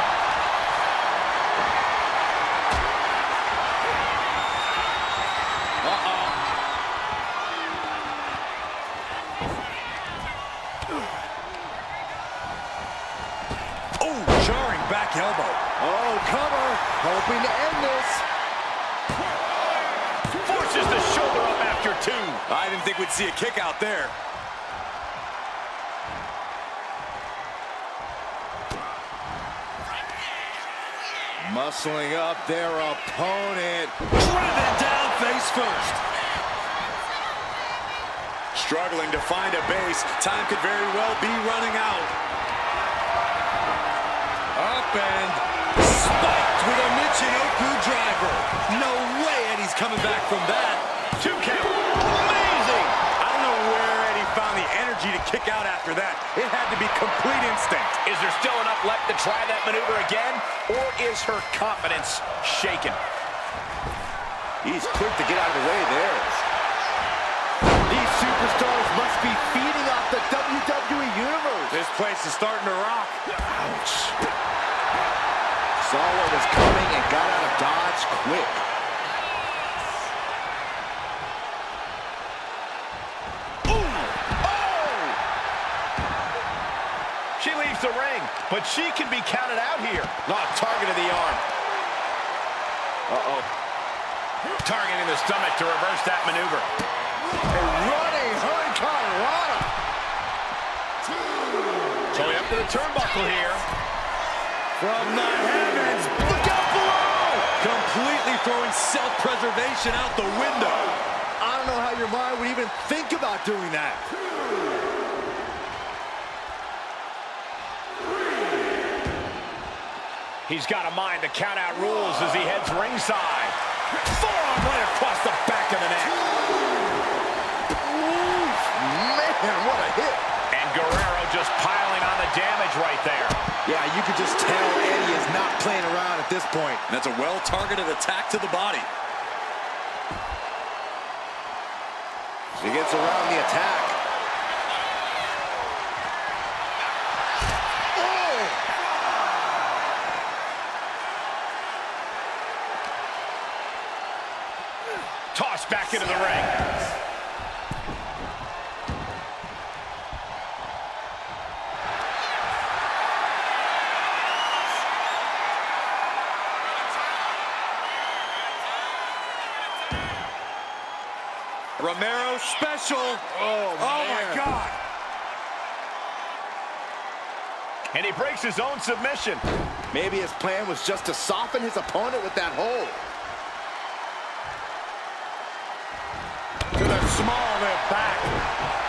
Oh, jarring back elbow. Oh, cover. Hoping to end this. Forces the shoulder up after two. I didn't think we'd see a kick out there. Muscling up their opponent. Driven down face first. Struggling to find a base. Time could very well be running out. Up and spiked with a Michinoku driver. No way Eddie's coming back from that. 2 count. Amazing. I don't know where Eddie found the energy to kick out after that. It had to be complete instinct. Is there still enough left to try that maneuver again? Or is her confidence shaken? He's quick to get out of the way there. These superstars must be feeding off the WWE Universe. This place is starting to rock. Ouch. Saw what was coming and got out of dodge quick. She leaves the ring, but she can be counted out here. Not target of the arm. Uh-oh. Targeting the stomach to reverse that maneuver. A running Hurricane Rana. Going up to the turnbuckle here. From the heavens. Look out below! Completely throwing self-preservation out the window. I don't know how your mind would even think about doing that. He's got a mind to count out rules as he heads ringside. Forearm right across the back of the neck. Oof, man, what a hit. And Guerrero just piling on the damage right there. Yeah, you could just tell Eddie is not playing around at this point. And that's a well-targeted attack to the body. He gets around the attack. Tossed back into the ring. Romero special. Oh my God. And he breaks his own submission. Maybe his plan was just to soften his opponent with that hold. To the small of their back.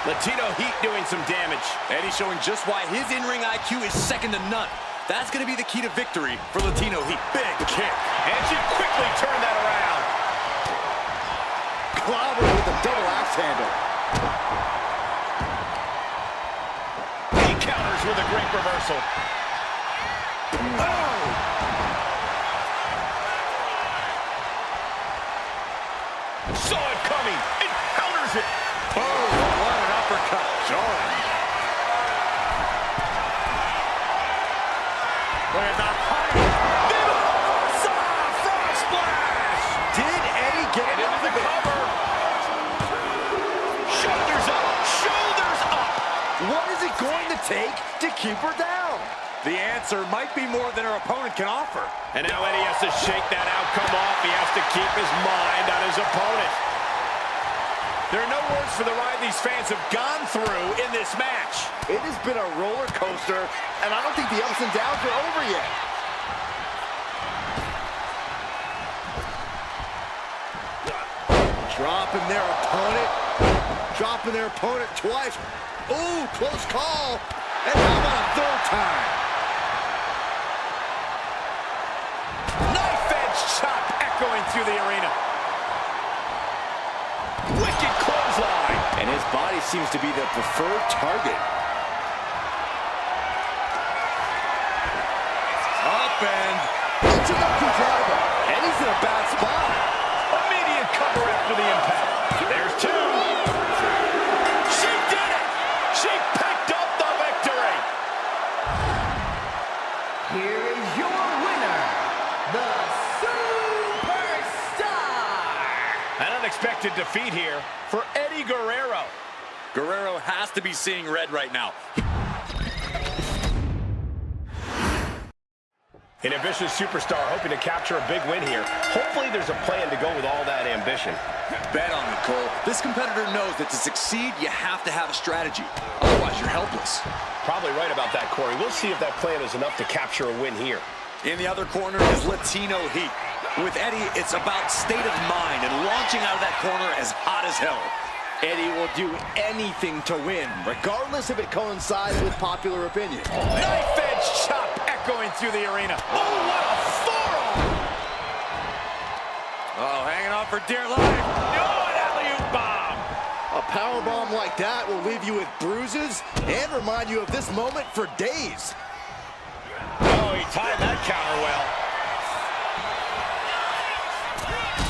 Latino Heat doing some damage. Eddie showing just why his in-ring IQ is second to none. That's going to be the key to victory for Latino Heat. Big kick. And she quickly turned that around. Clobbered with a double axe handle. He counters with a great reversal. Oh! Saw it coming. It counters it. Oh, what an uppercut. Jarring. Look at that height. Frog splash. Did Eddie get it Into the cover. Shoulders up. Shoulders up. What is it going to take to keep her down? The answer might be more than her opponent can offer. And now Eddie has to shake that outcome off. He has to keep his mind on his opponent. There are no words for the ride these fans have gone through in this match. It has been a roller coaster, and I don't think the ups and downs are over yet. Dropping their opponent twice. Ooh, close call. And how about a third time? Knife edge chop echoing through the arena. Wicked clothesline. And his body seems to be the preferred target. Up and Into the driver. And he's in a bad spot. Immediate cover after the impact. There's two. She did it. She picked up the victory. Here is your winner, the Superstar. An unexpected defeat here for Eddie Guerrero. Guerrero has to be seeing red right now. An ambitious superstar hoping to capture a big win here. Hopefully there's a plan to go with all that ambition. Bet on it, Cole. This competitor knows that to succeed, you have to have a strategy. Otherwise, you're helpless. Probably right about that, Corey. We'll see if that plan is enough to capture a win here. In the other corner is Latino Heat. With Eddie, it's about state of mind and launching out of that corner as hot as hell. Eddie will do anything to win, regardless if it coincides with popular opinion. Knife edge chop echoing through the arena. Oh, what a forearm! Oh, hanging on for dear life. Oh, an alley-oop bomb! A powerbomb like that will leave you with bruises and remind you of this moment for days. Oh, he timed that counter well.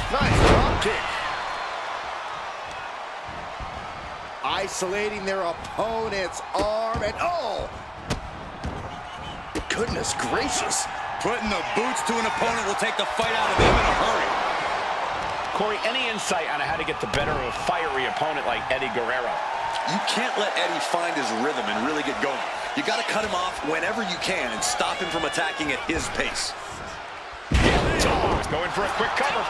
Nice drop kick. Isolating their opponent's arm, and oh! Goodness gracious. Putting the boots to an opponent will take the fight out of him in a hurry. Corey, any insight on how to get the better of a fiery opponent like Eddie Guerrero? You can't let Eddie find his rhythm and really get going. You got to cut him off whenever you can and stop him from attacking at his pace. Going for a quick cover.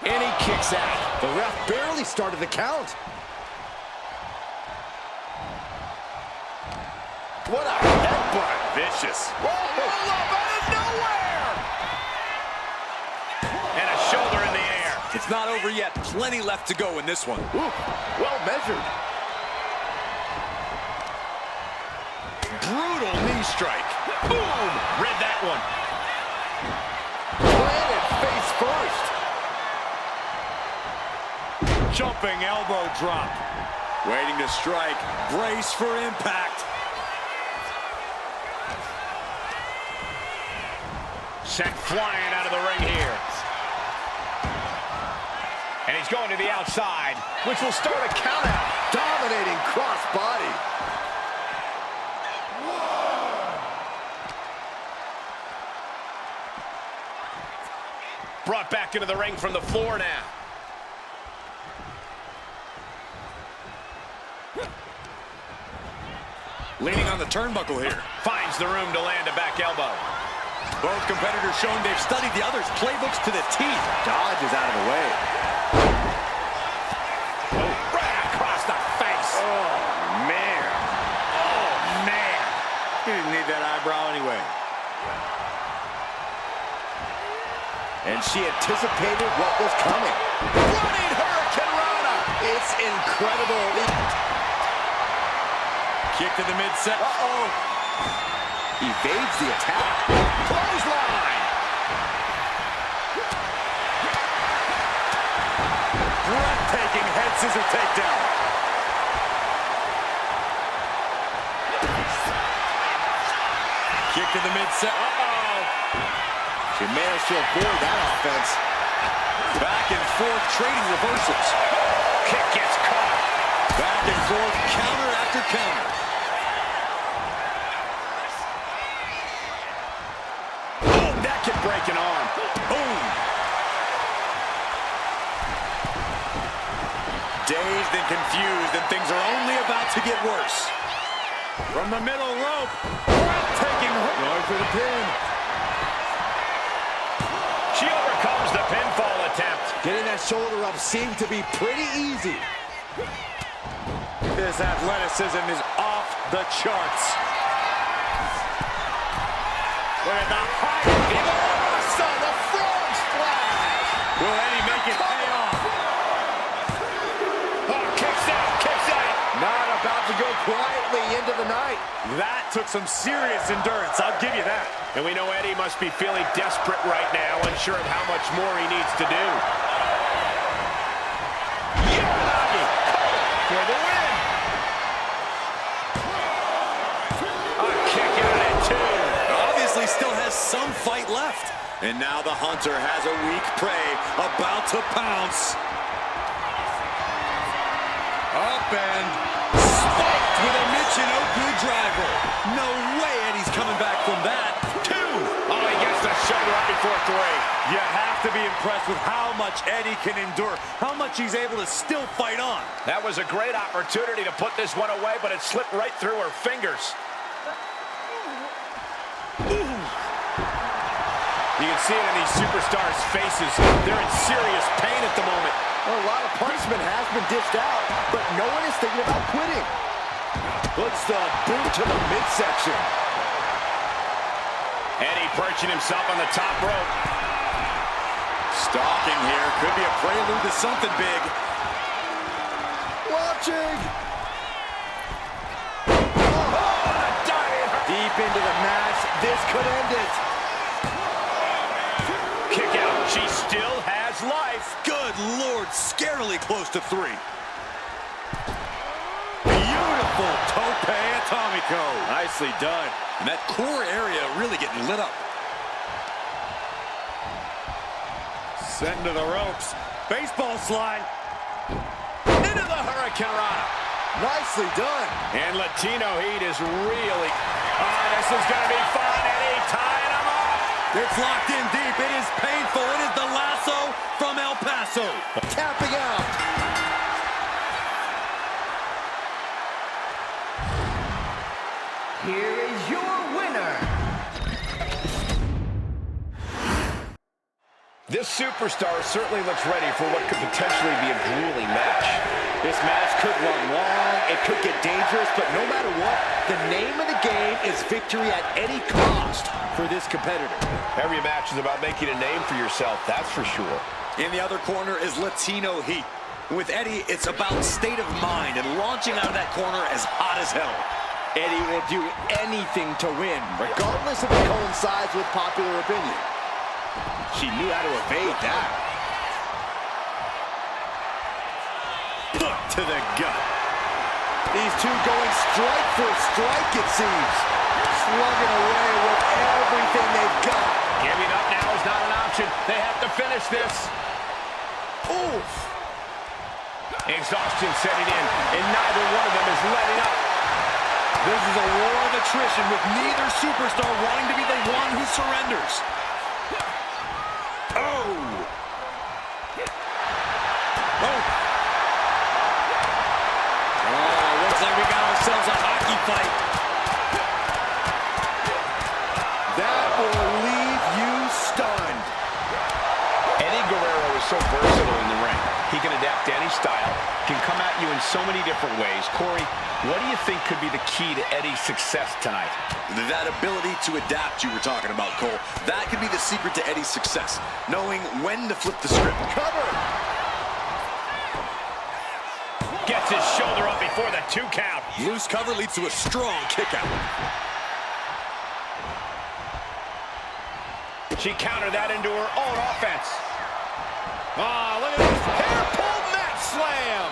And he kicks out. The ref barely started the count. What a headbutt. Vicious. Roll up out of nowhere! And a shoulder in the air. It's not over yet. Plenty left to go in this one. Ooh, well measured. Brutal knee strike. Boom! Read that one. Planted face first. Jumping elbow drop. Waiting to strike. Brace for impact. Sent flying out of the ring here. And he's going to the outside, which will start a count out. Dominating cross body. Brought back into the ring from the floor now. Leaning on the turnbuckle here. Finds the room to land a back elbow. Both competitors showing they've studied the other's playbooks to the teeth. Dodge is out of the way. Right across the face. Oh, man. Oh, man. He didn't need that eyebrow anyway. And she anticipated what was coming. Running Hurricane Rana. It's incredible. Kick to the midset. Uh-oh. Evades the attack. Clothesline. Breathtaking head scissor takedown. Kick to the midset. Uh-oh. She managed to avoid that offense. Back and forth, trading reversals. Kick gets caught. Back and forth, counter after counter. Oh, that can break an arm. Boom. Dazed and confused, and things are only about to get worse. From the middle rope, breathtaking. Going for the pin. She overcomes the pinfall attempt. Getting that shoulder up seemed to be pretty easy. This athleticism is off the charts. Look at the height. The frog splash. Will Eddie make it pay off? Oh, kicks out, kicks out. Not about to go quietly into the night. That took some serious endurance, I'll give you that. And we know Eddie must be feeling desperate right now, unsure of how much more he needs to do. Yanagi for the win. A kick out at two. Obviously still has some fight left. And now the hunter has a weak prey about to pounce. Up and spiked with a Michinoku driver. No way Eddie's coming back from that. Oh, he gets the shoulder up before three. You have to be impressed with how much Eddie can endure, how much he's able to still fight on. That was a great opportunity to put this one away, but it slipped right through her fingers. You can see it in these superstars' faces. They're in serious pain at the moment. Well, a lot of punishment has been dished out, but no one is thinking about quitting. Puts the boot to the midsection. Eddie perching himself on the top rope. Stalking here could be a prelude to something big. Watching. Deep into the match. This could end it. kick out. She still has life. Good Lord, scarily close to three. Beautiful tope atomico. Nicely done. And that core area really getting lit up. Sent into the ropes. Baseball slide. Into the Hurricane Rana. Nicely done. And Latino Heat is really... Oh, this is going to be fun. Eddie tying him up. It's locked in deep. It is painful. It is the lasso from El Paso. Tapping out. Here is your winner. This superstar certainly looks ready for what could potentially be a grueling match. This match could run long, it could get dangerous, but no matter what, the name of the game is victory at any cost for this competitor. Every match is about making a name for yourself, that's for sure. In the other corner is Latino Heat. With Eddie, it's about state of mind and launching out of that corner as hot as hell. Eddie will do anything to win, regardless if it coincides with popular opinion. She knew how to evade that. Hook to the gut. These two going strike for strike, it seems. Slugging away with everything they've got. Giving up now is not an option. They have to finish this. Oof. Exhaustion setting in, and neither one of them is letting up. This is a war of attrition with neither superstar wanting to be the one who surrenders. Oh! Looks like we got ourselves a hockey fight. That will leave is so versatile in the ring. He can adapt to any style, can come at you in so many different ways. Corey, what do you think could be the key to Eddie's success tonight? That ability to adapt you were talking about, Cole. That could be the secret to Eddie's success. Knowing when to flip the script. Cover. Gets his shoulder up before the 2 count. Loose cover leads to a strong kick out. She countered that into her own offense. Ah, look at this. Hair pull mat slam.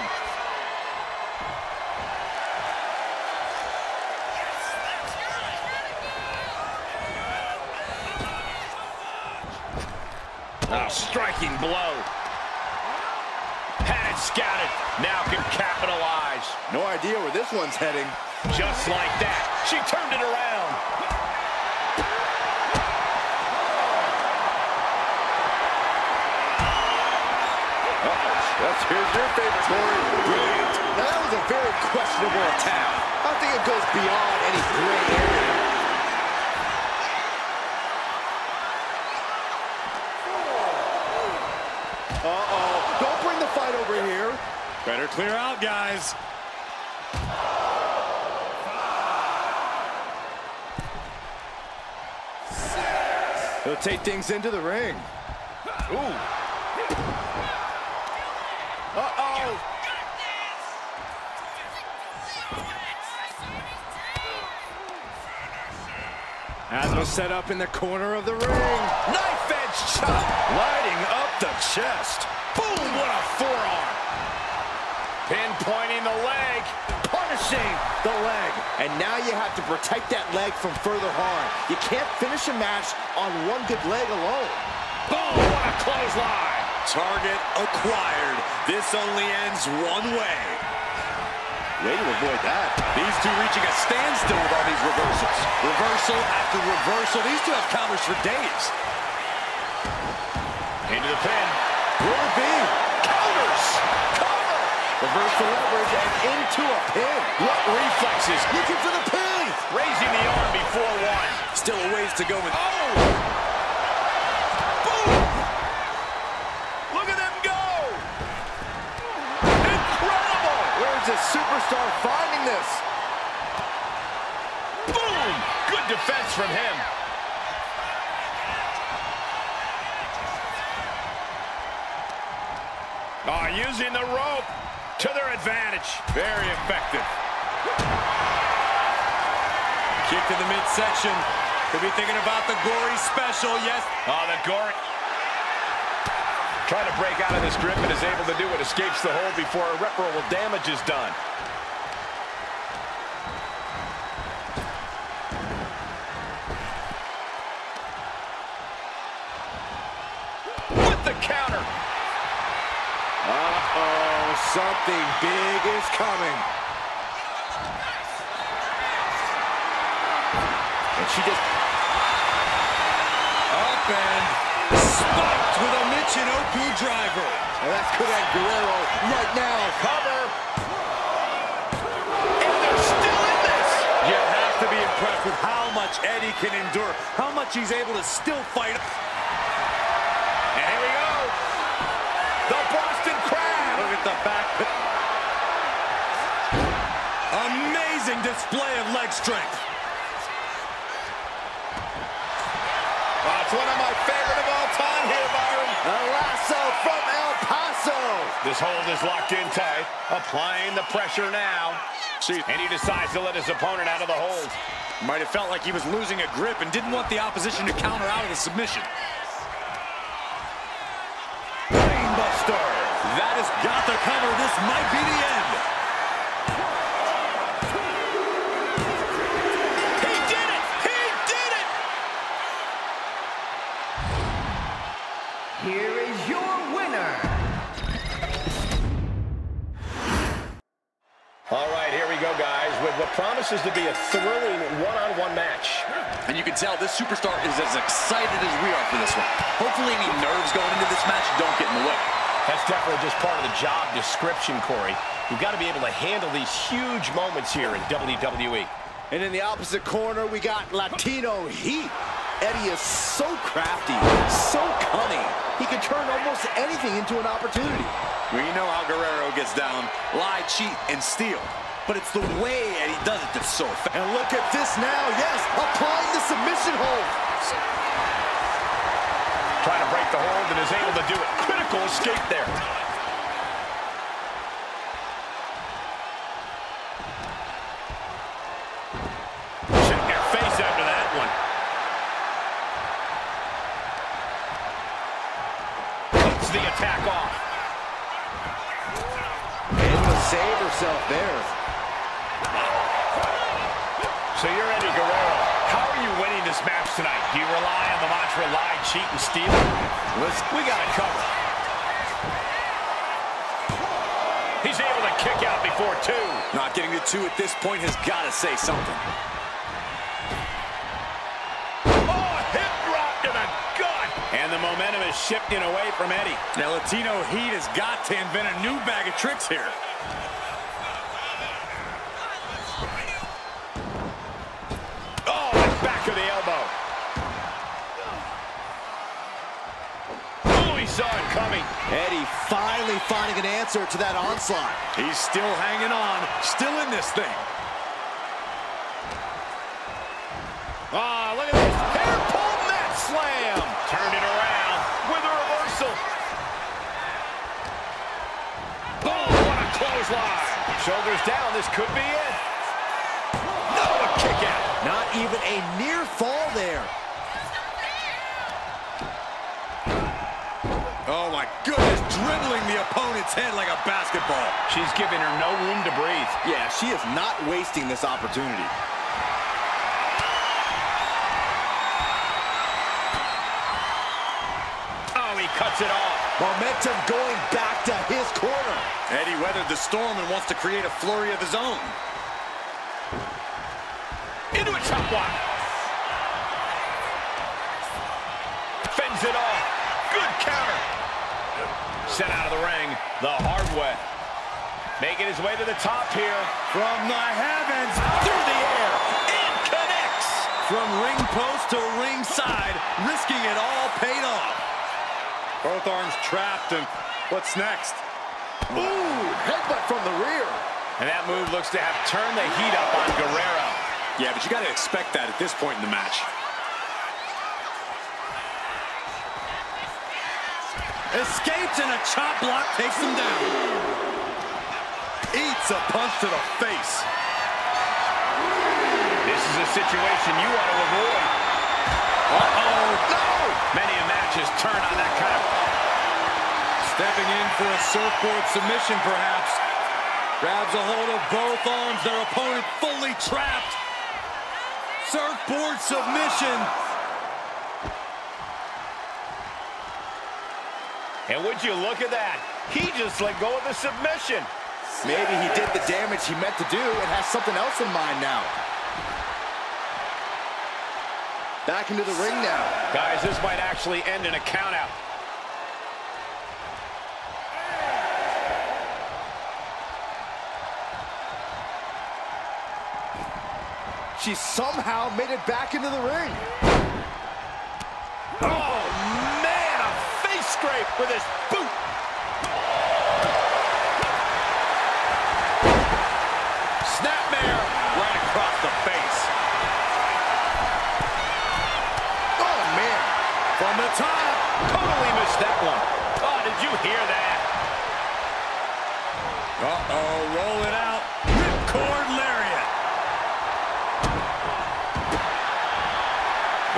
Oh, striking blow. Had it scouted. Now can capitalize. No idea where this one's heading. Just like that. She turned it around. Here's your favorite, Corey. Brilliant. Now, that was a very questionable attack. I think it goes beyond any gray area. Uh-oh. Don't bring the fight over here. Better clear out, guys. He'll take things into the ring. Ooh. Uh-oh. Asma set up in the corner of the ring. Knife edge chop. Lighting up the chest. Boom, what a forearm. Pinpointing the leg. Punishing the leg. And now you have to protect that leg from further harm. You can't finish a match on one good leg alone. Boom, what a clothesline. Target acquired. This only ends one way. Way to avoid that. These two reaching a standstill with all these reversals. Reversal after reversal. These two have counters for days. Into the pin. Will it be? Counters. Cover. Reverse the leverage and into a pin. What reflexes. Looking for the pin. Raising the arm before one. Still a ways to go with... Oh! Boom! Look at them go! Incredible! Where's this superstar finding this? Boom! Good defense from him. Oh, using the rope to their advantage. Very effective. Kick to the midsection. Could be thinking about the gory special, yes. Oh, the gory. Trying to break out of this grip and is able to do it. Escapes the hold before irreparable damage is done. With the counter. Uh-oh, something big is coming. And she just... Up and spiked with a Michinoku driver. And that's Cunning Guerrero right now. Cover. And they're still in this. You have to be impressed with how much Eddie can endure, how much he's able to still fight. And here we go. The Boston Crab. Look at the back. Amazing display of leg strength. It's one of my favorite of all time here, Byron. A lasso from El Paso. This hold is locked in tight. Applying the pressure now. And he decides to let his opponent out of the hold. Might have felt like he was losing a grip and didn't want the opposition to counter out of the submission. Brainbuster. That has got the cover. This might be the end. He did it! He did it! Here is your winner. All right, here we go, guys, with what promises to be a thrilling one-on-one match. And you can tell this superstar is as excited as we are for this one. Hopefully any nerves going into this match don't get in the way. That's definitely just part of the job description, Corey. You've got to be able to handle these huge moments here in WWE. And in the opposite corner, we got Latino Heat. Eddie is so crafty, so cunning. he can turn almost anything into an opportunity. We know how Guerrero gets down. Lie, cheat, and steal. But it's the way Eddie does it that's so effective. And look at this now, yes, applying the submission hold. Trying to break the hold and is able to do it. Critical escape there. Check their face after that one. Cuts the attack off. Able to save herself there. So you're Eddie Guerrero. How are you winning this match tonight? Do you rely on the mantra lie, cheat, and steal? We got it covered. He's able to kick out before two. Not getting to two at this point has got to say something. Oh, hip drop to the gut. And the momentum is shifting away from Eddie. Now Latino Heat has got to invent a new bag of tricks here. To the elbow. Oh, he saw it coming. Eddie finally finding an answer to that onslaught. He's still hanging on, still in this thing. Ah, look at this. Hair pull mat slam. Turned it around with a reversal. Boom, what a clothesline. Shoulders down, this could be it. No, a kick out. Not even a near fall there. Oh my goodness, dribbling the opponent's head like a basketball. She's giving her no room to breathe. Yeah, she is not wasting this opportunity. Oh, he cuts it off. Momentum going back to his corner. Eddie weathered the storm and wants to create a flurry of his own. Into a chop block. Fends it off. Good counter. Sent out of the ring the hard way. Making his way to the top here. From the heavens, Through the air. And connects. from ring post to ringside, risking it all paid off. Both arms trapped, and what's next? Ooh, headbutt from the rear. And that move looks to have turned the heat up on Guerrero. Yeah, but you got to expect that at this point in the match. Escapes and a chop block takes him down. Eats a punch to the face. This is a situation you want to avoid. Uh-oh. No! Many a match has turned on that kind of... Stepping in for a surfboard submission, perhaps. Grabs a hold of both arms, their opponent fully trapped. Surfboard submission. And would you look at that? He just let go of the submission. Maybe he did the damage he meant to do and has something else in mind now. Back into the ring now. Guys, this might actually end in a countout. She somehow made it back into the ring. Oh, man, a face scrape with his boot. Snapmare right across the face. Oh, man. From the top. Totally missed that one. Oh, did you hear that? Uh-oh, roll it out. Ripcord lariat.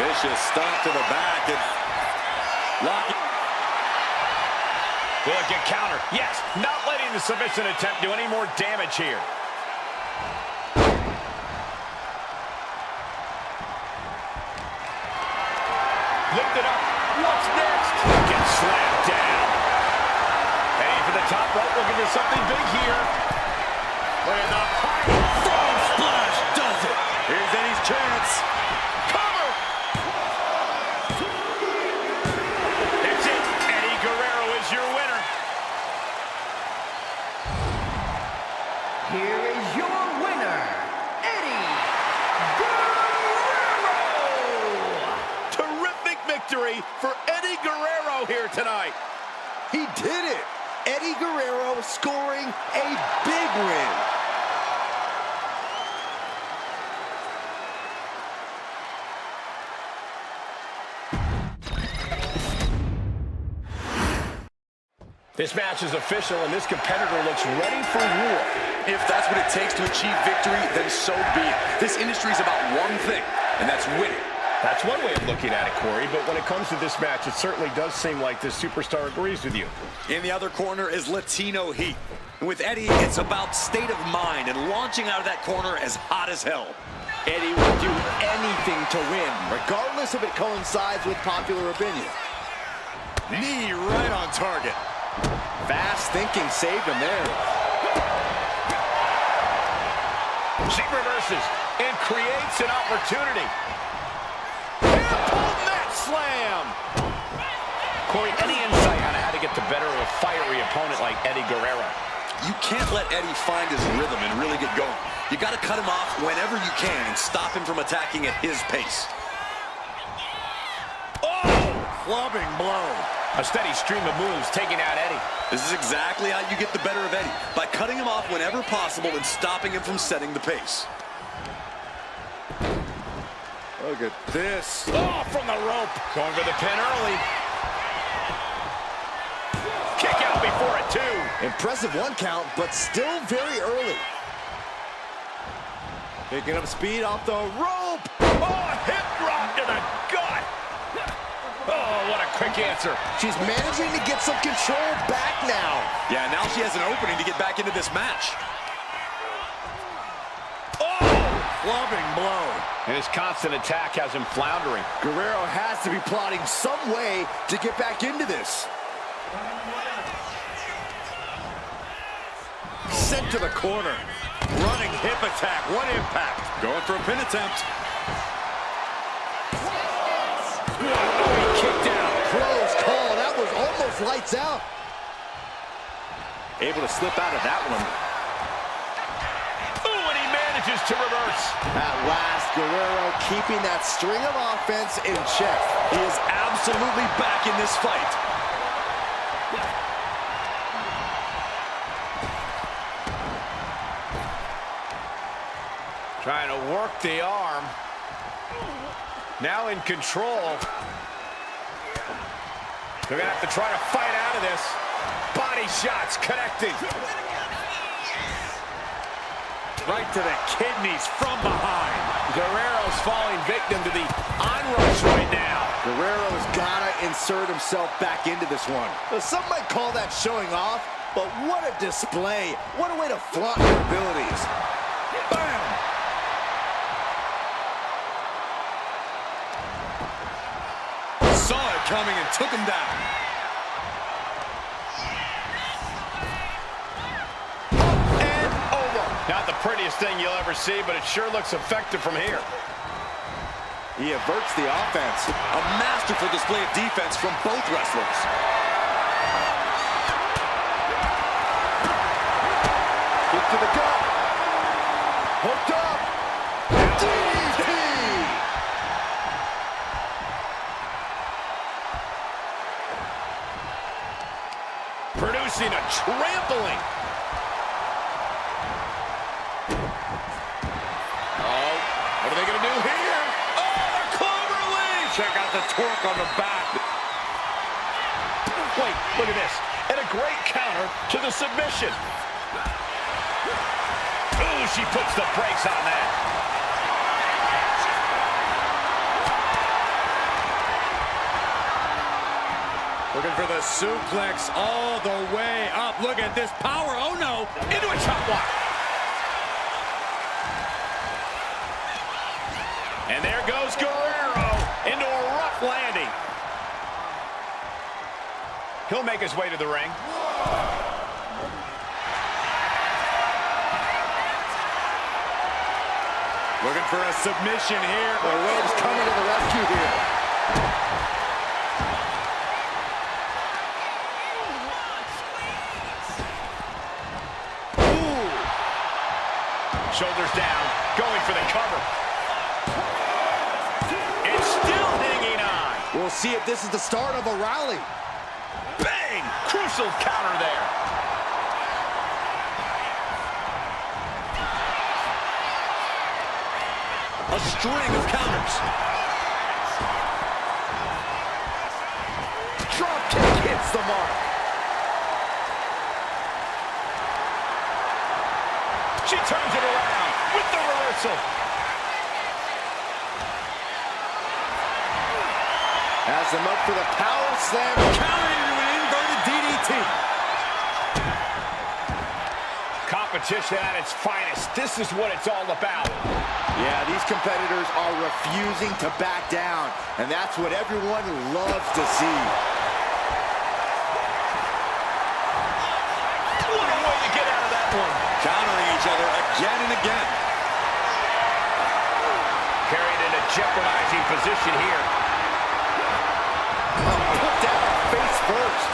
Vicious stomp to the back and lock it. Will it get countered? Yes, not letting the submission attempt do any more damage here. Lift it up. What's next? Gets slammed down. Heading for the top rope, looking for something big here. Look at the Frog splash does it. Here's Eddie's chance. cover. That's it. Eddie Guerrero is your winner. Here is your winner, Eddie Guerrero! Terrific victory for Eddie Guerrero Guerrero here tonight. He did it! Eddie Guerrero scoring a big win. This match is official, and this competitor looks ready for war. If that's what it takes to achieve victory, then so be it. This industry is about one thing, and that's winning. That's one way of looking at it, Corey, but when it comes to this match, it certainly does seem like this superstar agrees with you. In the other corner is Latino Heat. And with Eddie, it's about state of mind and launching out of that corner as hot as hell. Eddie will do anything to win, regardless if it coincides with popular opinion. Knee right on target. Fast thinking saved him there. She reverses and creates an opportunity. Pull that slam! Corey, any insight on how to get the better of a fiery opponent like Eddie Guerrero? You can't let Eddie find his rhythm and really get going. You got to cut him off whenever you can and stop him from attacking at his pace. Oh! Clubbing blow. A steady stream of moves taking out Eddie. This is exactly how you get the better of Eddie, by cutting him off whenever possible and stopping him from setting the pace. Look at this. Oh, from the rope. Going for the pin early. Kick out before it, too. Impressive one count, but still very early. Picking up speed off the rope. Oh, hip drop to the gut. Oh, what a quick answer. She's managing to get some control back now. Yeah, now she has an opening to get back into this match. Clubbing blow. And his constant attack has him floundering. Guerrero has to be plotting some way to get back into this. Sent to the corner. Running hip attack. What impact. Going for a pin attempt. He kicked out. Close call. That was almost lights out. Able to slip out of that one. To reverse. At last, Guerrero keeping that string of offense in check. He is absolutely back in this fight. Trying to work the arm. Now in control. They're going to have to try to fight out of this. Body shots connecting. Right to the kidneys from behind. Guerrero's falling victim to the onrush right now. Guerrero's got to insert himself back into this one. Now, some might call that showing off, but what a display. What a way to flaunt your abilities. Bam! Saw it coming and took him down. Not the prettiest thing you'll ever see, but it sure looks effective from here. He averts the offense. A masterful display of defense from both wrestlers. Kick to the gut. Hooked up. DDT! Producing a trampling. What are they going to do here? Oh, the clover leaf! Check out the torque on the back. Wait, look at this. And a great counter to the submission. Ooh, she puts the brakes on that. Looking for the suplex all the way up. Look at this power. Oh, no. Into a chop block. And there goes Guerrero into a rough landing. He'll make his way to the ring. Looking for a submission here. The wave's coming to the rescue here. Ooh. Shoulders down, going for the cover. It's still hanging on. We'll see if this is the start of a rally. Bang! Crucial counter there. A string of counters. Drop kick hits the mark. She turns it around with the reversal. Has him up for the power slam. Countered into an inverted DDT. Competition at its finest. This is what it's all about. Yeah, these competitors are refusing to back down, and that's what everyone loves to see. What a way to get out of that one. Countering each other again and again. Carried in a jeopardizing position here. Put down face first.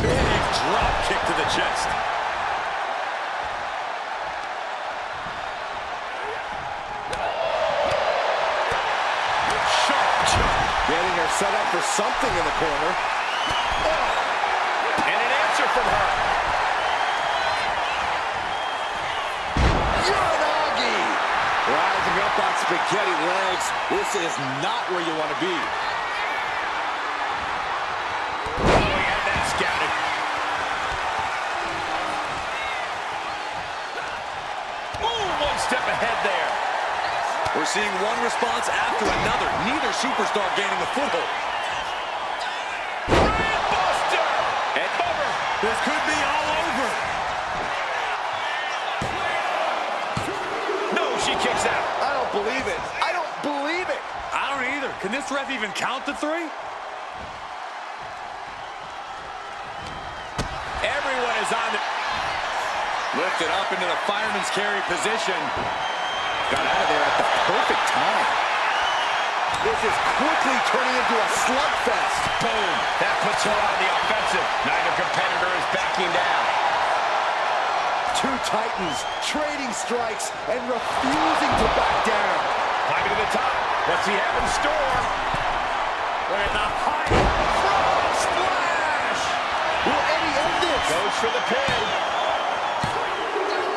Big drop kick to the chest. Getting her set up for something in the corner. Oh. And an answer from her. Uranagi! Rising up on spaghetti legs. This is not where you want to be. Oh, he had that scouted. Ooh, one step ahead there. We're seeing one response after another. Neither superstar gaining a foothold. Buster! And over. This could be all over. No, she kicks out. I don't believe it. I don't believe it. I don't either. Can this ref even count to three? Everyone is on the... Lifted up into the fireman's carry position. Got out of there at the perfect time. This is quickly turning into a slugfest. Boom. That puts her on the offensive. Neither competitor is backing down. Two titans trading strikes and refusing to back down. Climbing to the top. What's he have in store? Look at the high frog splash. Will Eddie end this? Goes for the pin.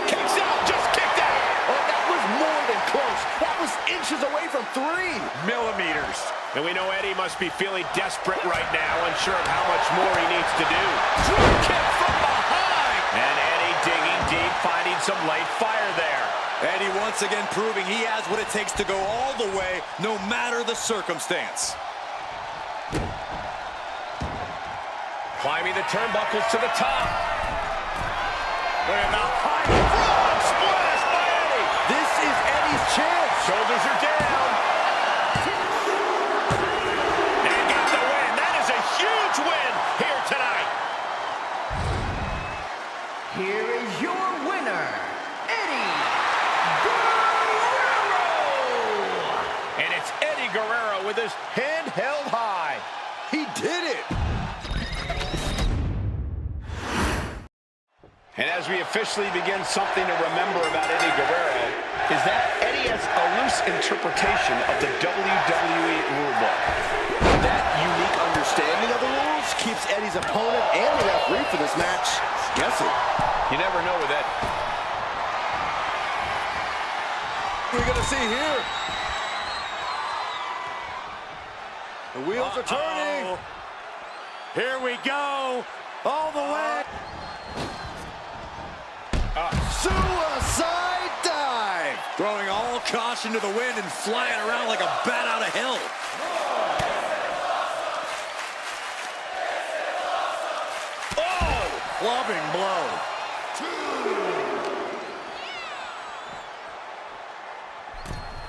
Kicks out. Just kicked out. Oh, that was more than close. That was inches away from 3 millimeters. And we know Eddie must be feeling desperate right now, unsure of how much more he needs to do. Drop kick from behind. And Eddie digging deep, finding some light fire there. Eddie once again proving he has what it takes to go all the way, no matter the circumstance. Climbing the turnbuckles to the top. Look at the high frog splash by Eddie. This is Eddie's chance. Shoulders are down. And got the win. That is a huge win here tonight. Here is your winner, Eddie Guerrero! And it's Eddie Guerrero with his hand held high. He did it. And as we officially begin, something to remember about Eddie Guerrero is that Eddie has a loose interpretation of the WWE rulebook. That unique understanding of the rules keeps Eddie's opponent and the referee for this match guessing. You never know with Eddie. We're going to see here. The wheels are turning. Here we go. All the way. Suicide dive. Throwing all caution to the wind and flying around like a bat out of hell. Oh, clubbing blow.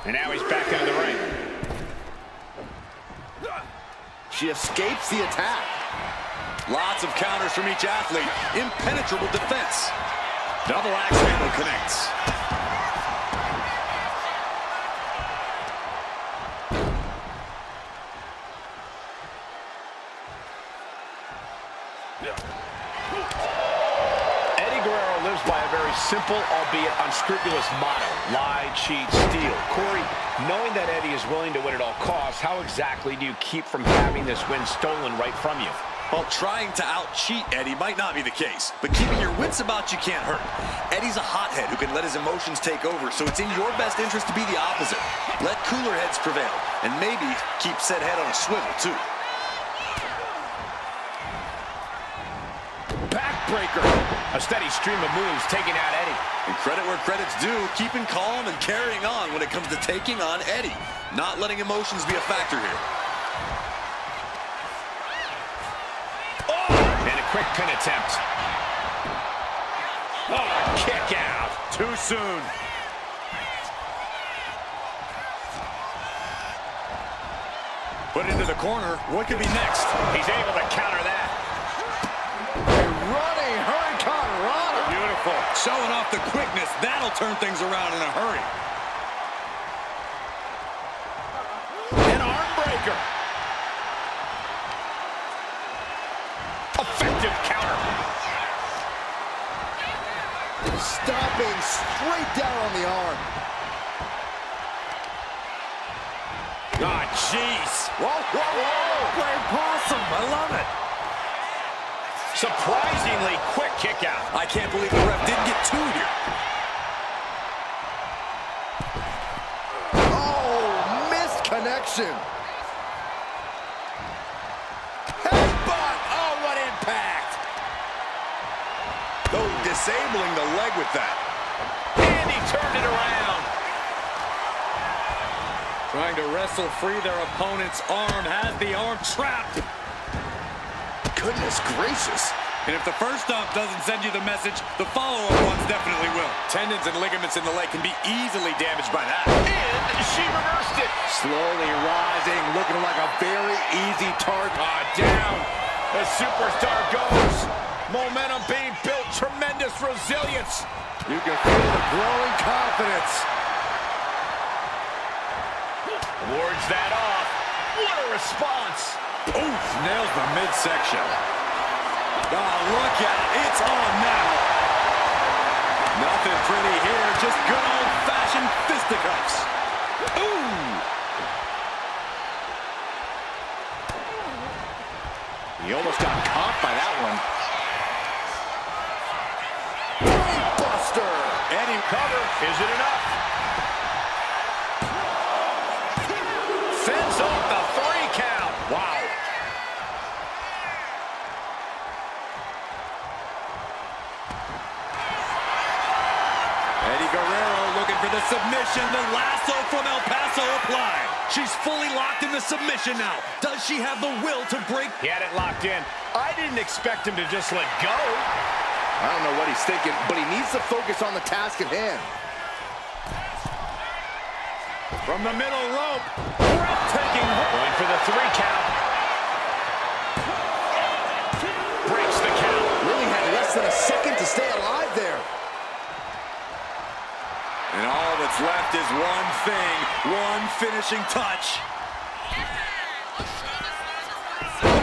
And now he's back into the ring. She escapes the attack. Lots of counters from each athlete. Impenetrable defense. Double axe handle connects. Eddie Guerrero lives by a very very simple, albeit unscrupulous motto. Lie, cheat, steal. Corey, knowing that Eddie is willing to win at all costs, how exactly do you keep from having this win stolen right from you? Well, trying to out-cheat Eddie might not be the case, but keeping your wits about you can't hurt. Eddie's a hothead who can let his emotions take over, so it's in your best interest to be the opposite. Let cooler heads prevail, and maybe keep said head on a swivel, too. Backbreaker. A steady stream of moves taking out Eddie. And credit where credit's due, keeping calm and carrying on when it comes to taking on Eddie. Not letting emotions be a factor here. And a quick pin attempt. Oh, kick out. Too soon. Put into the corner. What could be next? He's able to counter that. Running Hurricane Rana. Beautiful. Showing off the quickness. That'll turn things around in a hurry. An arm breaker. Effective counter. Stomping straight down on the arm. Ah, jeez. Whoa, whoa, whoa. Great possum. I love it. Surprisingly quick kick out. I can't believe the ref didn't get two here. Oh, missed connection. Headbutt. Oh, what impact. Though disabling the leg with that. And he turned it around. Trying to wrestle free their opponent's arm. Has the arm trapped. Goodness gracious. And if the first stomp doesn't send you the message, the follow-up ones definitely will. Tendons and ligaments in the leg can be easily damaged by that. And she reversed it. Slowly rising, looking like a very easy target. Down. The superstar goes. Momentum being built. Tremendous resilience. You can feel the growing confidence. Wards that off. What a response. Oof, nails the midsection. Oh, look out. It's on now. Nothing pretty here. Just good old-fashioned fisticuffs. Ooh. He almost got caught by that one. Brainbuster. Eddie cover. Is it enough? Fends off the 3 count. Wow. Eddie Guerrero looking for the submission. The lasso from El Paso applied. She's fully locked in the submission now. Does she have the will to break? He had it locked in. I didn't expect him to just let go. I don't know what he's thinking, but he needs to focus on the task at hand. From the middle rope. Breathtaking. Going for the 3 count. Breaks the count. Really had less than a second to stay alive there. And all that's left is one thing, one finishing touch.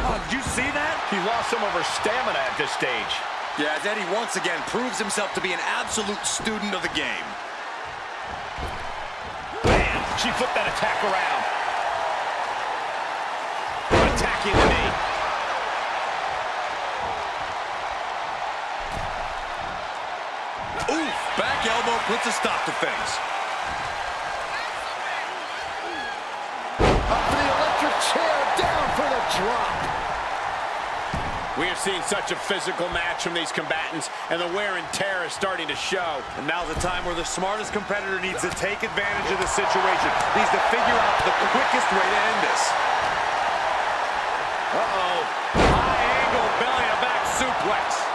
Oh, did you see that? He lost some of her stamina at this stage. Yeah, as Eddie once again proves himself to be an absolute student of the game. Bam! She flipped that attack around. Attacking the knee. Oof! Back elbow puts a stop to things. Up for the electric chair, down for the drop. We are seeing such a physical match from these combatants, and the wear and tear is starting to show. And now's the time where the smartest competitor needs to take advantage of the situation. Needs to figure out the quickest way to end this. Uh-oh. High angle belly-to-back suplex.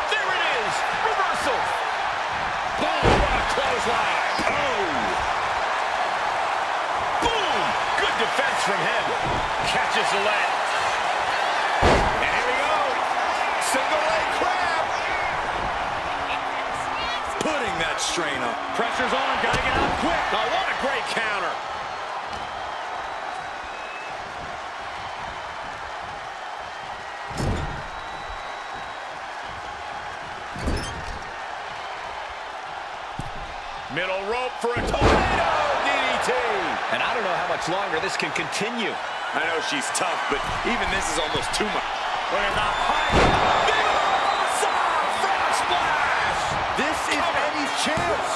There it is. Reversal. Boom. What a clothesline. Oh. Boom. Good defense from him. Catches the leg. And here we go. Single leg crab. Putting that strain up. Pressure's on. Gotta get out quick. Oh, what a great counter. Middle rope for a tornado DDT. And I don't know how much longer this can continue. I know she's tough, but even this is almost too much. Look at that height. Frog splash. This is Eddie's chance.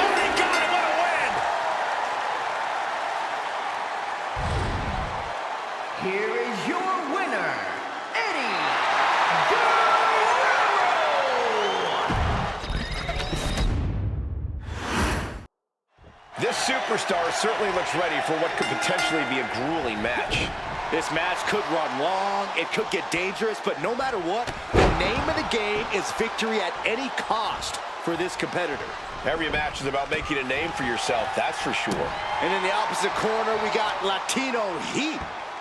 Oh, he got it. What a win. Here is your winner, Eddie Guerrero! This superstar certainly looks ready for what could potentially be a grueling match. This match could run long, it could get dangerous, but no matter what, the name of the game is victory at any cost for this competitor. Every match is about making a name for yourself, that's for sure. And in the opposite corner, we got Latino Heat.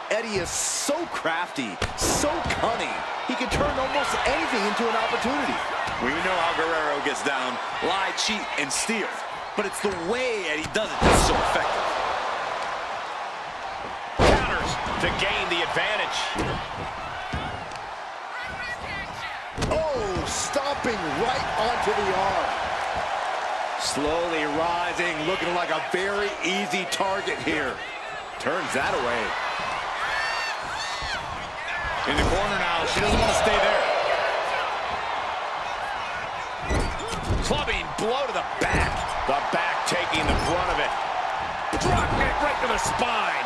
Eddie is so crafty, so cunning. He can turn almost anything into an opportunity. We know how Guerrero gets down. Lie, cheat, and steal. But it's the way Eddie does it that's so effective. Counters to gain the advantage. Oh, stomping right onto the arm. Slowly rising, looking like a very easy target here. Turns that away. In the corner now, she doesn't want to stay there. Clubbing blow to the back. The back taking the brunt of it. Drop kick right to the spine.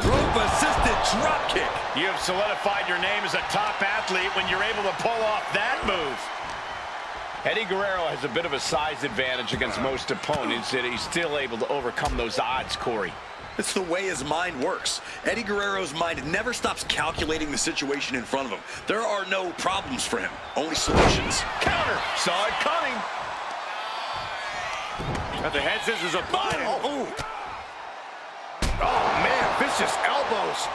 Rope-assisted drop kick. You have solidified your name as a top athlete when you're able to pull off that move. Eddie Guerrero has a bit of a size advantage against most opponents, yet he's still able to overcome those odds, Corey. It's the way his mind works. Eddie Guerrero's mind never stops calculating the situation in front of him. There are no problems for him, only solutions. Counter, saw it coming. Got the head scissors up. Oh, man, vicious elbows.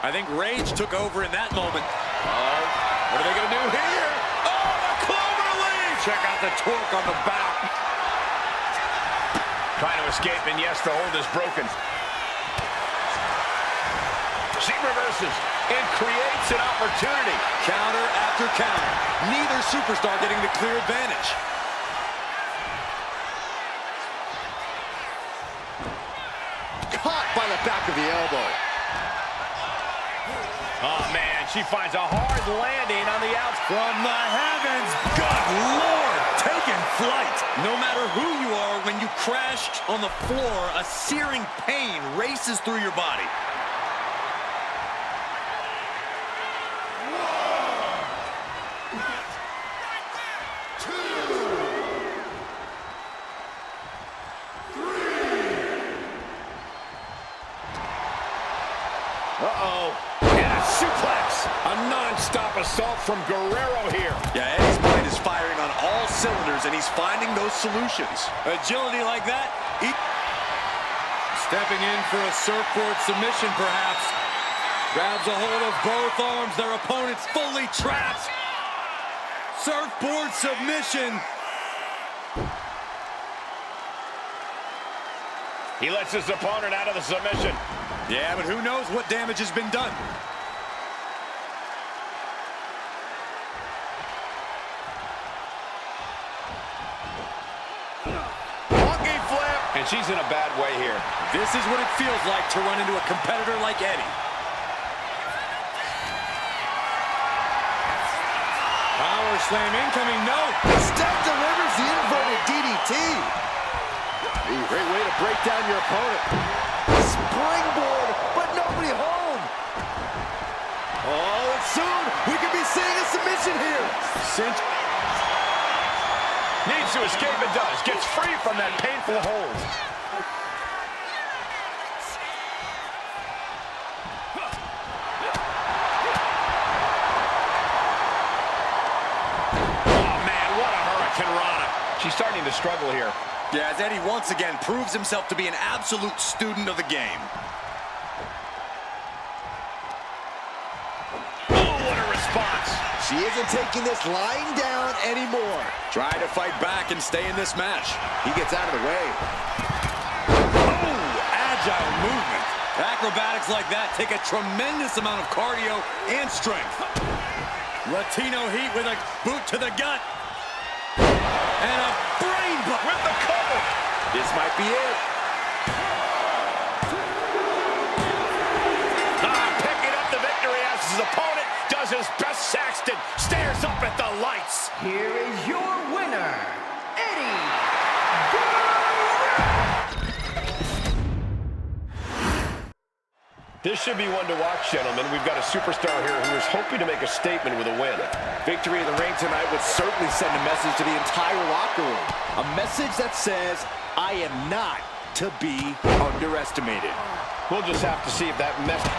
I think rage took over in that moment. What are they going to do here? Oh, the clover leaf. Check out the torque on the back. Trying to escape, and yes, the hold is broken. She reverses and creates an opportunity. Counter after counter. Neither superstar getting the clear advantage. Caught by the back of the elbow. Oh, man, she finds a hard landing on the outside. From the heavens, good Lord, taking flight. No matter who you are, when you crash on the floor, a searing pain races through your body. Uh-oh. And a suplex. A non-stop assault from Guerrero here. Yeah, Eddie's mind is firing on all cylinders, and he's finding those solutions. Agility like that. Stepping in for a surfboard submission, perhaps. Grabs a hold of both arms. Their opponent's fully trapped. Surfboard submission. He lets his opponent out of the submission. Yeah, but who knows what damage has been done. Monkey flip. And she's in a bad way here. This is what it feels like to run into a competitor like Eddie. Power slam incoming, no. Step delivers the inverted DDT. Ooh, great way to break down your opponent. Springboard, but nobody home. Oh, and soon we could be seeing a submission here. Needs to escape and does. Gets free from that painful hold. Oh, man, what a Hurricane Rana. She's starting to struggle here. Yeah, as Eddie once again proves himself to be an absolute student of the game. Oh, what a response. She isn't taking this lying down anymore. Trying to fight back and stay in this match. He gets out of the way. Oh, agile movement. Acrobatics like that take a tremendous amount of cardio and strength. Latino Heat with a boot to the gut. And a brain butt with the cover. This might be it. Picking up the victory as his opponent does his best Saxton. Stares up at the lights. Here is your winner, Eddie Guerrero. This should be one to watch, gentlemen. We've got a superstar here who is hoping to make a statement with a win. Victory in the ring tonight would certainly send a message to the entire locker room. A message that says, I am not to be underestimated. We'll just have to see if that message...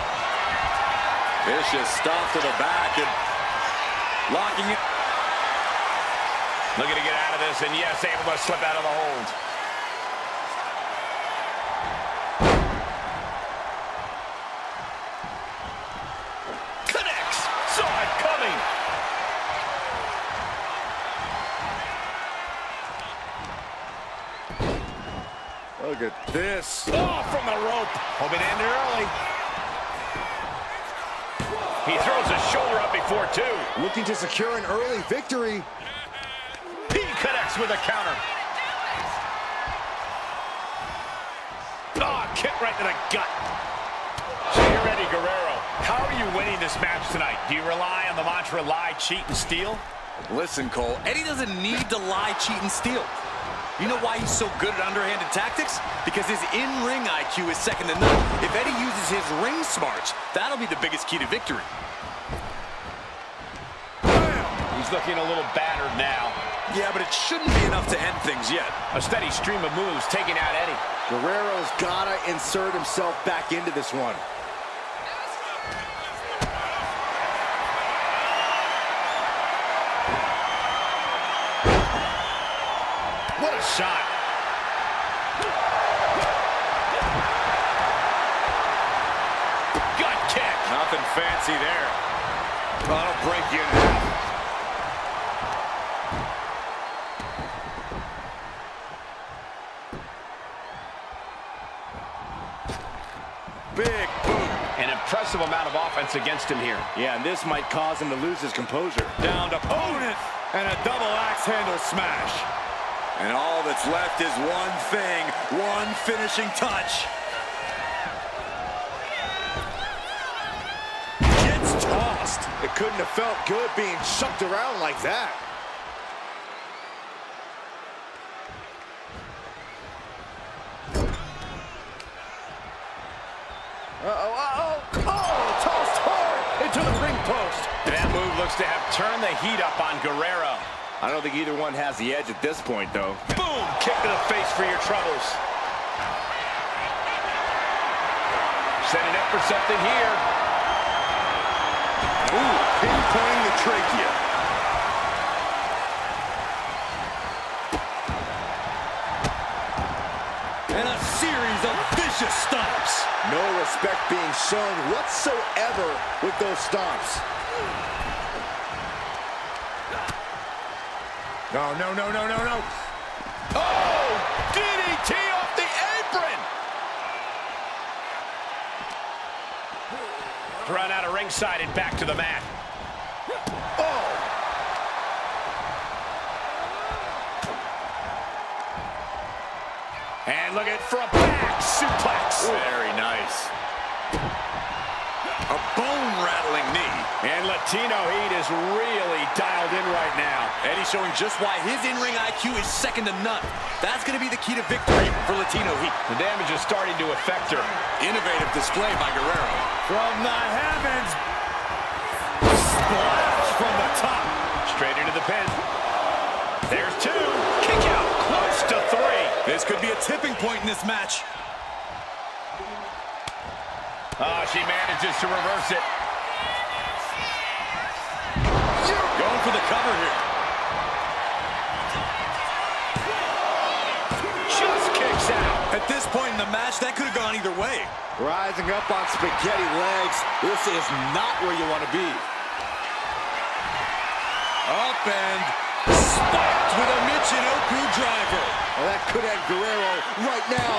Vicious stop to the back and locking it. Looking to get out of this, and yes, able to slip out of the hold. Connects! Saw it coming! Look at this. Oh, from the rope. Hoping to end it early. He throws his shoulder up before two. Looking to secure an early victory. He connects with a counter. Oh, kick right to the gut. So you're ready, Guerrero. How are you winning this match tonight? Do you rely on the mantra lie, cheat, and steal? Listen, Cole, Eddie doesn't need to lie, cheat, and steal. You know why he's so good at underhanded tactics? Because his in-ring IQ is second to none. If Eddie uses his ring smarts, that'll be the biggest key to victory. He's looking a little battered now. Yeah, but it shouldn't be enough to end things yet. A steady stream of moves taking out Eddie. Guerrero's gotta insert himself back into this one. What a shot. Gut kick. Nothing fancy there. That'll break you in half. Big boot. An impressive amount of offense against him here. Yeah, and this might cause him to lose his composure. Down to opponent. And a double axe handle smash. And all that's left is one thing, one finishing touch. Gets tossed. It couldn't have felt good being chucked around like that. Oh, tossed hard into the ring post. And that move looks to have turned the heat up on Guerrero. I don't think either one has the edge at this point, though. Boom! Kick to the face for your troubles. Setting up for something here. Ooh, pinpointing the trachea. And a series of vicious stomps. No respect being shown whatsoever with those stomps. No, no, no, no, no, no. Oh! DDT off the apron! Thrown out of ringside and back to the mat. Oh! And look at for a back suplex. Very nice. A bone-rattling knee. And Latino Heat is really dialed in right now. Eddie showing just why his in-ring IQ is second to none. That's going to be the key to victory for Latino Heat. The damage is starting to affect her. Innovative display by Guerrero. From the heavens. Splash from the top. Straight into the pin. There's two. Kick out. Close to three. This could be a tipping point in this match. Oh, she manages to reverse it. Going for the cover here. Just kicks out. At this point in the match, that could have gone either way. Rising up on spaghetti legs. This is not where you want to be. Up and spiked with a Michinoku driver. Well, that could end Guerrero right now.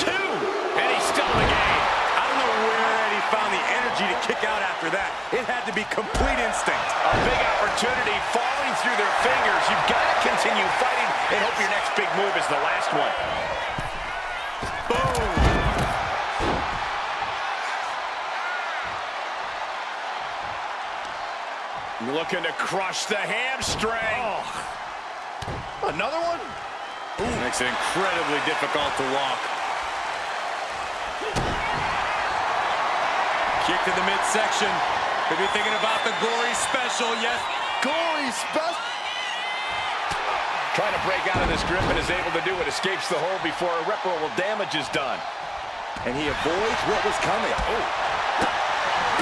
Two. And he's still in the game. I don't know where Eddie found the energy to kick out after that. It had to be complete instinct. A big opportunity falling through their fingers. You've got to continue fighting and hope your next big move is the last one. Boom. Looking to crush the hamstring. Oh. Another one? Ooh. Makes it incredibly difficult to walk. Kick to the midsection. Could be thinking about the gory special. Yes, gory special. Trying to break out of this grip and is able to do it. Escapes the hold before irreparable damage is done. And he avoids what was coming. Oh.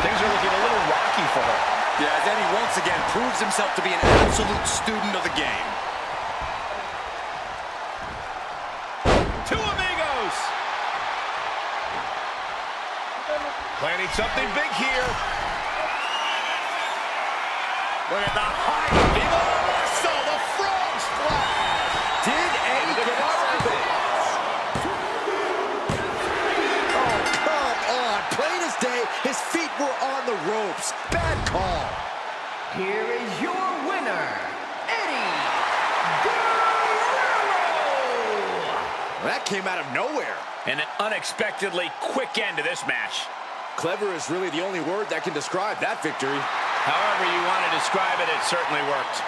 Things are looking a little rocky for her. Yeah, as Eddie once again proves himself to be an absolute student of the game. Two amigos. Planning something big here. Look at the height. Viva la Marcel, the frog splash. Did Eddie get out of it? Oh, come on. Plain as day, his feet were on the ropes. Bad call. Here is your winner, Eddie Guerrero! That came out of nowhere. And an unexpectedly quick end to this match. Clever is really the only word that can describe that victory. However you want to describe it, it certainly worked.